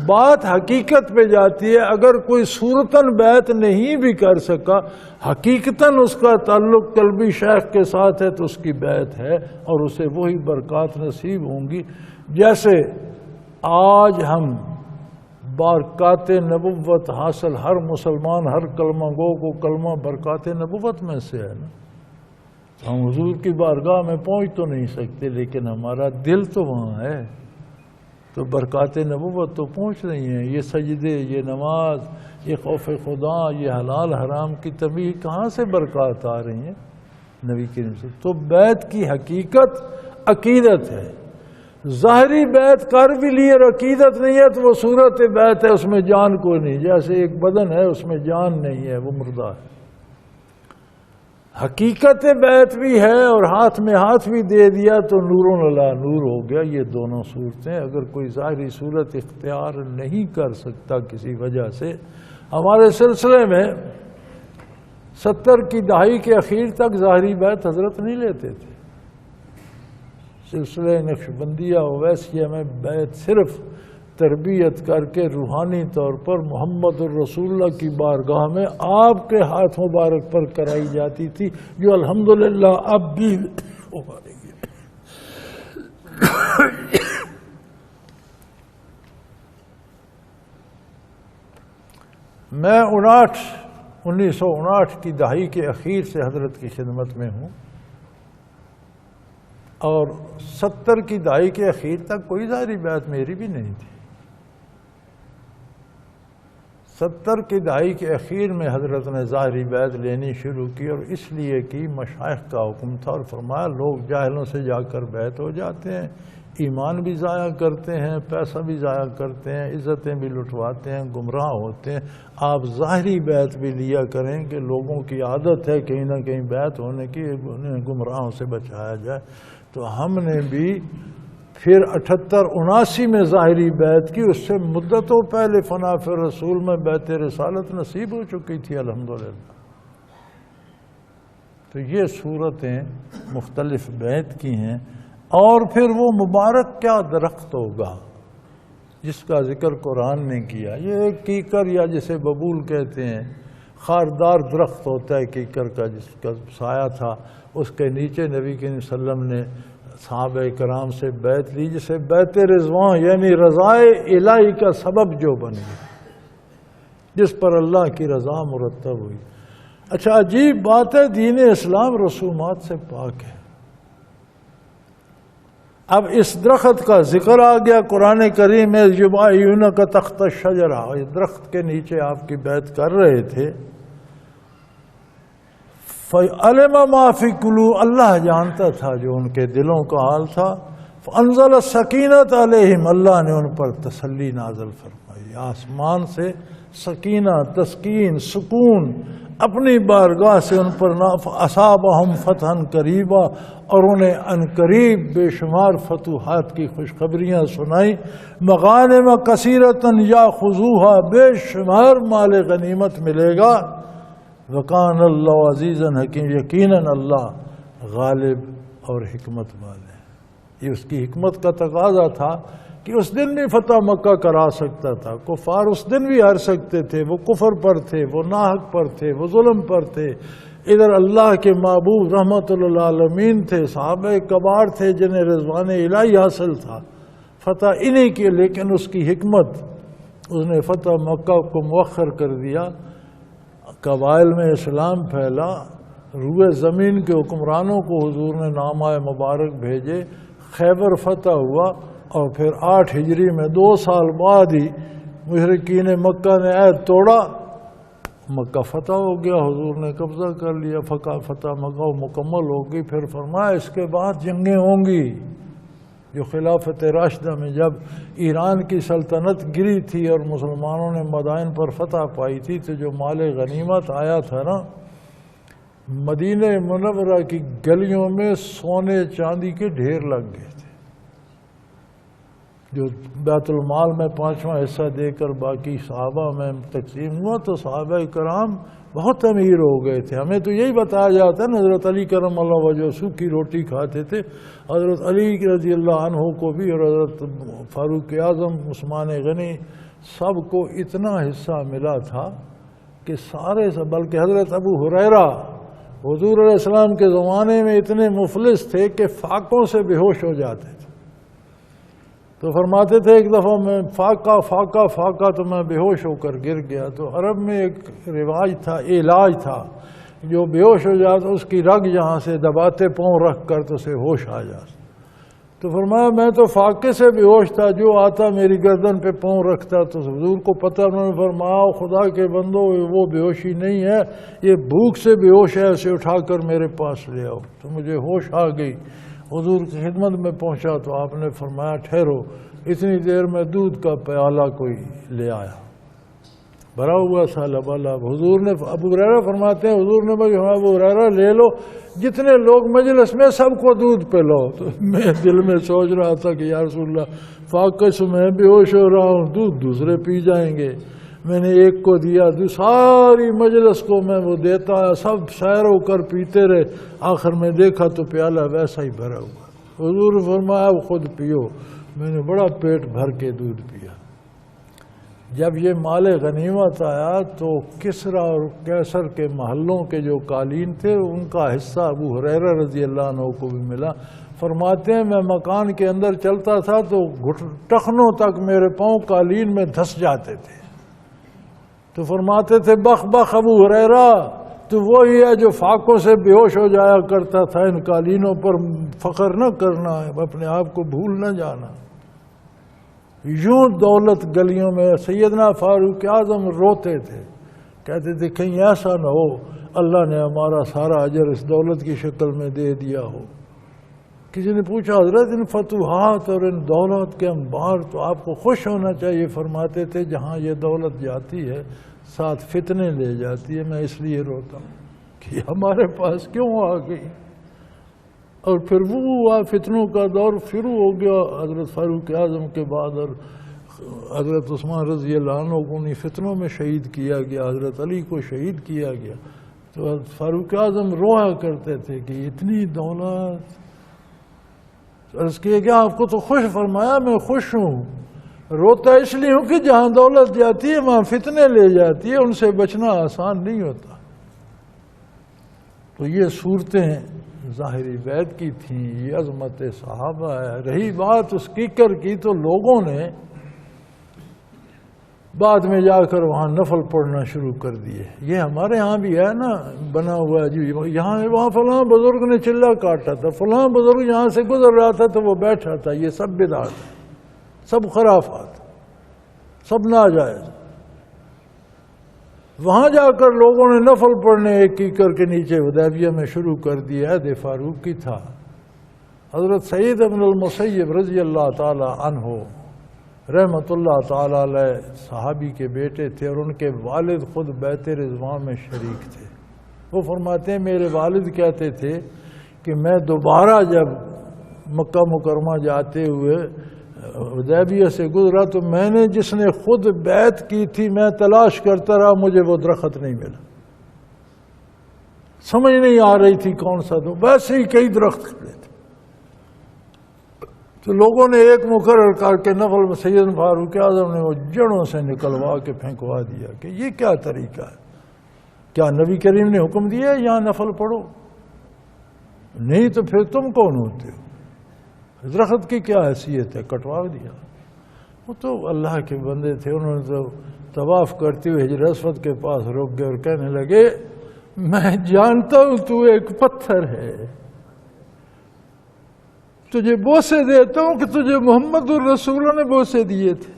بات حقیقت پہ جاتی ہے، اگر کوئی صورتاً بیعت نہیں بھی کر سکا، حقیقتاً اس کا تعلق قلبی شیخ کے ساتھ ہے تو اس کی بیعت ہے اور اسے وہی برکات نصیب ہوں گی۔ جیسے آج ہم برکات نبوت حاصل ہر مسلمان، ہر کلمہ گو کو کلمہ برکات نبوت میں سے ہے نا. ہم حضور کی بارگاہ میں پہنچ تو نہیں سکتے لیکن ہمارا دل تو وہاں ہے، تو برکات نبوت تو پہنچ رہی ہیں. یہ سجدے، یہ نماز، یہ خوف خدا، یہ حلال حرام کی تمیز، کہاں سے برکات آ رہی ہیں؟ نبی کریم سے. تو بیعت کی حقیقت عقیدت ہے. ظاہری بیعت کر بھی لیے اور عقیدت نہیں ہے تو وہ صورت بیعت ہے، اس میں جان کوئی نہیں. جیسے ایک بدن ہے اس میں جان نہیں ہے، وہ مردہ ہے. حقیقت بیعت بھی ہے اور ہاتھ میں ہاتھ بھی دے دیا تو نور علی نور ہو گیا. یہ دونوں صورتیں اگر کوئی ظاہری صورت اختیار نہیں کر سکتا کسی وجہ سے. ہمارے سلسلے میں 70 کی دہائی کے اخیر تک ظاہری بیعت حضرت نہیں لیتے تھے. سلسلہ نقشبندیہ اویسیہ میں بیعت صرف تربیت کر کے روحانی طور پر محمد الرسول اللہ کی بارگاہ میں آپ کے ہاتھ مبارک پر کرائی جاتی تھی، جو الحمدللہ اب بھی ہو رہی ہے. میں 1959 کی دہائی کے اخیر سے حضرت کی خدمت میں ہوں اور 70 کی دہائی کے اخیر تک کوئی ظاہری بیعت میری بھی نہیں تھی. 70 کی دہائی کے اخیر میں حضرت نے ظاہری بیعت لینی شروع کی اور اس لیے کی مشائخ کا حکم تھا اور فرمایا لوگ جاہلوں سے جا کر بیعت ہو جاتے ہیں، ایمان بھی ضائع کرتے ہیں، پیسہ بھی ضائع کرتے ہیں، عزتیں بھی لٹواتے ہیں، گمراہ ہوتے ہیں. آپ ظاہری بیعت بھی لیا کریں کہ لوگوں کی عادت ہے کہیں نہ کہیں بیعت ہونے کی، انہیں گمراہوں سے بچایا جائے. تو ہم نے بھی پھر 78-79 میں ظاہری بیعت کی. اس سے مدتوں پہلے فنا فی رسول میں بیعت رسالت نصیب ہو چکی تھی الحمدللہ. تو یہ صورتیں مختلف بیعت کی ہیں. اور پھر وہ مبارک کیا درخت ہوگا جس کا ذکر قرآن نے کیا. یہ ایک کیکر یا جسے ببول کہتے ہیں، خاردار درخت ہوتا ہے کیکر کا، جس کا سایہ تھا. اس کے نیچے نبی کریم صلی اللہ علیہ وسلم نے صحابہ کرام سے بیعت لی، جسے بیعت رضوان یعنی رضائے الہی کا سبب جو بن گیا، جس پر اللہ کی رضا مرتب ہوئی. اچھا عجیب بات ہے، دین اسلام رسومات سے پاک ہے. اب اس درخت کا ذکر آ گیا قرآن کریم میں، یبایعونک تحت الشجرہ، اس درخت کے نیچے آپ کی بیعت کر رہے تھے. فَعَلِمَ مَا فِي قُلُوبِهِمْ، اللہ جانتا تھا جو ان کے دلوں کا حال تھا. فَأَنزَلَ السَّكِينَةَ عَلَيْهِمْ، اللہ نے ان پر تسلی نازل فرمائی. آسمان سے سکینہ، تسکین، سکون اپنی بارگاہ سے ان پر اصابہم فتحا قریبا، اور انہیں عنقریب بے شمار فتوحات کی خوشخبریاں سنائی. مغانم کثیرۃ یاخذوہا، بے شمار مال غنیمت ملے گا. وکان اللہ عزیزا حکیم، یقیناً اللہ غالب اور حکمت والے. یہ اس کی حکمت کا تقاضا تھا کہ اس دن بھی فتح مکہ کرا سکتا تھا. کفار اس دن بھی ہار سکتے تھے، وہ کفر پر تھے، وہ ناحق پر تھے، وہ ظلم پر تھے. ادھر اللہ کے محبوب رحمت للعالمین تھے، صحابہ کبار تھے جنہیں رضوان الہی حاصل تھا. فتح انہی کی، لیکن اس کی حکمت، اس نے فتح مکہ کو مؤخر کر دیا. قبائل میں اسلام پھیلا، روئے زمین کے حکمرانوں کو حضور نے نامہ مبارک بھیجے. خیبر فتح ہوا اور پھر 8 ہجری میں 2 سال بعد ہی مشرکین مکہ نے عہد توڑا، مکہ فتح ہو گیا، حضور نے قبضہ کر لیا. فتح مکہ مکمل ہو گئی. پھر فرمایا اس کے بعد جنگیں ہوں گی. جو خلافت راشدہ میں جب ایران کی سلطنت گری تھی اور مسلمانوں نے مدائن پر فتح پائی تھی، تو جو مال غنیمت آیا تھا نا، مدینہ منورہ کی گلیوں میں سونے چاندی کے ڈھیر لگ گئے تھے. جو بیت المال میں 5واں حصہ دے کر باقی صحابہ میں تقسیم ہوا تو صحابہ کرام بہت امیر ہو گئے تھے. ہمیں تو یہی بتایا جاتا ہے نا، حضرت علی کرم اللہ وجہہ سوکھی روٹی کھاتے تھے. حضرت علی رضی اللہ عنہ کو بھی اور حضرت فاروق اعظم، عثمان غنی، سب کو اتنا حصہ ملا تھا کہ سارے سے، بلکہ حضرت ابو ہریرہ حضور علیہ السلام کے زمانے میں اتنے مفلس تھے کہ فاقوں سے بے ہوش ہو جاتے تھے. تو فرماتے تھے ایک دفعہ میں فاقہ فاقہ فاقہ تو میں بے ہوش ہو کر گر گیا. تو عرب میں ایک رواج تھا، علاج تھا، جو بے ہوش ہو جاتا اس کی رگ یہاں سے دباتے پاؤں رکھ کر تو اسے ہوش آ جاتا. تو فرمایا میں تو فاقے سے بے ہوش تھا، جو آتا میری گردن پہ پاؤں رکھتا. تو حضور کو پتہ، انہوں نے فرمایا خدا کے بندو وہ بے ہوشی نہیں ہے، یہ بھوک سے بے ہوش ہے، اسے اٹھا کر میرے پاس لے آؤ. تو مجھے ہوش آ گئی، حضور کی خدمت میں پہنچا تو آپ نے فرمایا ٹھہرو. اتنی دیر میں دودھ کا پیالہ کوئی لے آیا، بھرا ہوا سا لبالب. حضور نے، ابو ہریرہ فرماتے ہیں حضور نے ابو ہریرہ لے لو، جتنے لوگ مجلس میں سب کو دودھ پلاؤ. تو میں دل میں سوچ رہا تھا کہ یا رسول اللہ فاقے سے میں بے ہوش ہو رہا ہوں، دودھ دوسرے پی جائیں گے. میں نے ایک کو دیا، ساری مجلس کو میں وہ دیتا، سب سیر ہو کر پیتے رہے. آخر میں دیکھا تو پیالہ ویسا ہی بھرا ہوا. حضور نے فرمایا اب خود پیو. میں نے بڑا پیٹ بھر کے دودھ پیا. جب یہ مال غنیمت آیا تو کسریٰ اور قیصر کے محلوں کے جو قالین تھے ان کا حصہ ابو ہریرہ رضی اللہ عنہ کو بھی ملا. فرماتے ہیں میں مکان کے اندر چلتا تھا تو ٹخنوں تک میرے پاؤں قالین میں دھس جاتے تھے. تو فرماتے تھے بخ بخ ابو ہریرہ، تو وہی ہے جو فاقوں سے بے ہوش ہو جایا کرتا تھا. ان قالینوں پر فخر نہ کرنا ہے، اپنے آپ کو بھول نہ جانا. یوں دولت گلیوں میں سیدنا فاروق اعظم روتے تھے، کہتے تھے کہیں ایسا نہ ہو اللہ نے ہمارا سارا اجر اس دولت کی شکل میں دے دیا ہو. کسی نے پوچھا حضرت ان فتوحات اور ان دولت کے انبار تو آپ کو خوش ہونا چاہیے. فرماتے تھے جہاں یہ دولت جاتی ہے ساتھ فتنے لے جاتی ہے، میں اس لیے روتا ہوں کہ ہمارے پاس کیوں آ گئی. اور پھر وہ ہوا فتنوں کا دور شروع ہو گیا حضرت فاروق اعظم کے بعد، اور حضرت عثمان رضی اللہ عنہ کو انہیں فتنوں میں شہید کیا گیا، حضرت علی کو شہید کیا گیا. تو حضرت فاروق اعظم رویا کرتے تھے کہ اتنی دولت. عرض کیا کہ آپ کو تو خوش. فرمایا میں خوش ہوں، روتا اس لیے ہوں کہ جہاں دولت جاتی ہے وہاں فتنے لے جاتی ہے، ان سے بچنا آسان نہیں ہوتا. تو یہ صورتیں ظاہری بیت کی تھیں، یہ عظمت صحابہ ہے. رہی بات اس کیکر کی تو لوگوں نے بعد میں جا کر وہاں نفل پڑھنا شروع کر دیے. یہ ہمارے ہاں بھی ہے نا بنا ہوا ہے جی، یہاں وہاں فلاں بزرگ نے چلہ کاٹا تھا، فلاں بزرگ یہاں سے گزر رہا تھا تو وہ بیٹھا تھا. یہ سب بدعت ہے، سب خرافات، سب ناجائز. وہاں جا کر لوگوں نے نفل پڑھنے ایک کیکر کے نیچے حدیبیہ میں شروع کر دیا. عہد فاروق کی تھا. حضرت سعید بن المسیب رضی اللہ تعالی عنہ رحمۃ اللہ تعالی علیہ صحابی کے بیٹے تھے، اور ان کے والد خود بیعت رضوان میں شریک تھے. وہ فرماتے ہیں میرے والد کہتے تھے کہ میں دوبارہ جب مکہ مکرمہ جاتے ہوئے حدیبیہ سے گزرا تو میں نے جس نے خود بیعت کی تھی میں تلاش کرتا رہا، مجھے وہ درخت نہیں ملا. سمجھ نہیں آ رہی تھی کون سا. تو ویسے ہی کئی درخت کھڑے تھے. تو لوگوں نے ایک مقرر کر کے نفل میں سیدنا فاروق اعظم نے وہ جڑوں سے نکلوا کے پھینکوا دیا کہ یہ کیا طریقہ ہے؟ کیا نبی کریم نے حکم دیا ہے یہاں نفل پڑھو؟ نہیں تو پھر تم کون ہوتے ہو؟ درخت کی کیا حیثیت ہے؟ کٹوا دیا. وہ تو اللہ کے بندے تھے، انہوں نے تو طواف کرتے ہوئے حجر اسود کے پاس رک گئے اور کہنے لگے میں جانتا ہوں تو ایک پتھر ہے، تجھے بوسے دیتا ہوں کہ تجھے محمد الرسول نے بوسے دیے تھے.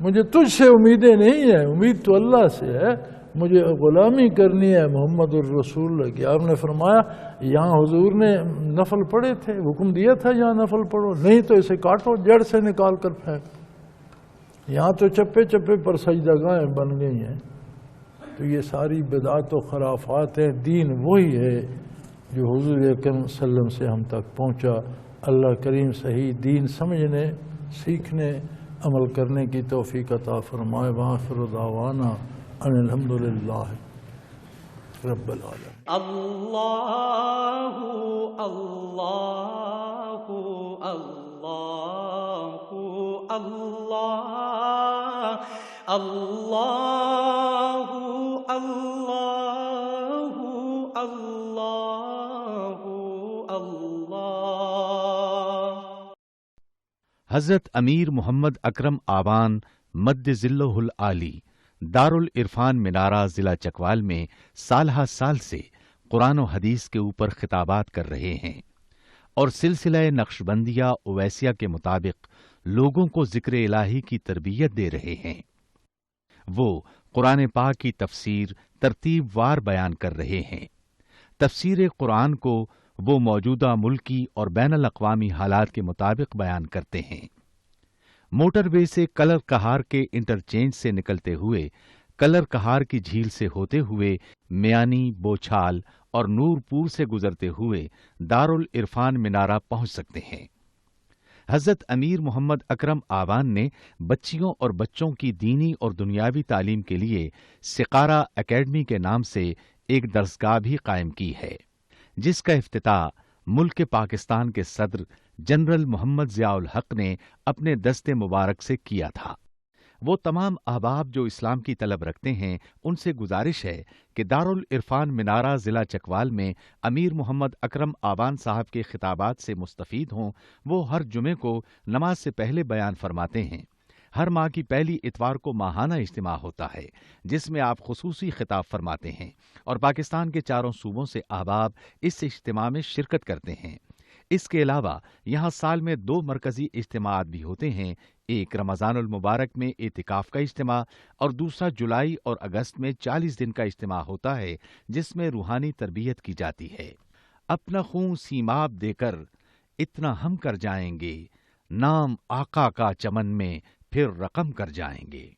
مجھے تجھ سے امیدیں نہیں ہیں، امید تو اللہ سے ہے. مجھے غلامی کرنی ہے محمد الرسول کی. آپ نے فرمایا یہاں حضور نے نفل پڑھے تھے، حکم دیا تھا یہاں نفل پڑھو. نہیں تو اسے کاٹو، جڑ سے نکال کر پھینک. یہاں تو چپے چپے پر سجدگاہیں بن گئی ہیں. تو یہ ساری بدعات و خرافات ہیں. دین وہی ہے جو حضور اکرم صلی اللہ علیہ وسلم سے ہم تک پہنچا. اللہ کریم صحیح دین سمجھنے، سیکھنے، عمل کرنے کی توفیق عطا فرمائے. وآخر دعوانا ان الحمدللہ رب العالمین. اللہ اللہ اللہ اللہ اللہ اللہ اللہ اللہ. حضرت امیر محمد اکرم آوان مد ذلہ العالی دارالعرفان منارہ ضلع چکوال میں سالہ سال سے قرآن و حدیث کے اوپر خطابات کر رہے ہیں اور سلسلہ نقشبندیہ اویسیہ کے مطابق لوگوں کو ذکر الہی کی تربیت دے رہے ہیں۔ وہ قرآن پاک کی تفسیر ترتیب وار بیان کر رہے ہیں۔ تفسیر قرآن کو وہ موجودہ ملکی اور بین الاقوامی حالات کے مطابق بیان کرتے ہیں۔ موٹر وے سے کلر کہار کے انٹرچینج سے نکلتے ہوئے کلر کہار کی جھیل سے ہوتے ہوئے میانی، بوچھال اور نورپور سے گزرتے ہوئے دارالعرفان منارہ پہنچ سکتے ہیں۔ حضرت امیر محمد اکرم آوان نے بچیوں اور بچوں کی دینی اور دنیاوی تعلیم کے لیے سقارہ اکیڈمی کے نام سے ایک درسگاہ بھی قائم کی ہے، جس کا افتتاح ملک پاکستان کے صدر جنرل محمد ضیاء الحق نے اپنے دست مبارک سے کیا تھا۔ وہ تمام احباب جو اسلام کی طلب رکھتے ہیں ان سے گزارش ہے کہ دارالعرفان منارہ ضلع چکوال میں امیر محمد اکرم آوان صاحب کے خطابات سے مستفید ہوں۔ وہ ہر جمعے کو نماز سے پہلے بیان فرماتے ہیں۔ ہر ماہ کی پہلی اتوار کو ماہانہ اجتماع ہوتا ہے جس میں آپ خصوصی خطاب فرماتے ہیں اور پاکستان کے چاروں صوبوں سے احباب اس اجتماع میں شرکت کرتے ہیں۔ اس کے علاوہ یہاں سال میں 2 مرکزی اجتماعات بھی ہوتے ہیں، ایک رمضان المبارک میں اعتکاف کا اجتماع اور دوسرا جولائی اور اگست میں 40 دن کا اجتماع ہوتا ہے جس میں روحانی تربیت کی جاتی ہے۔ اپنا خون سیماب دے کر اتنا ہم کر جائیں گے، نام آقا کا چمن میں پھر رقم کر جائیں گے۔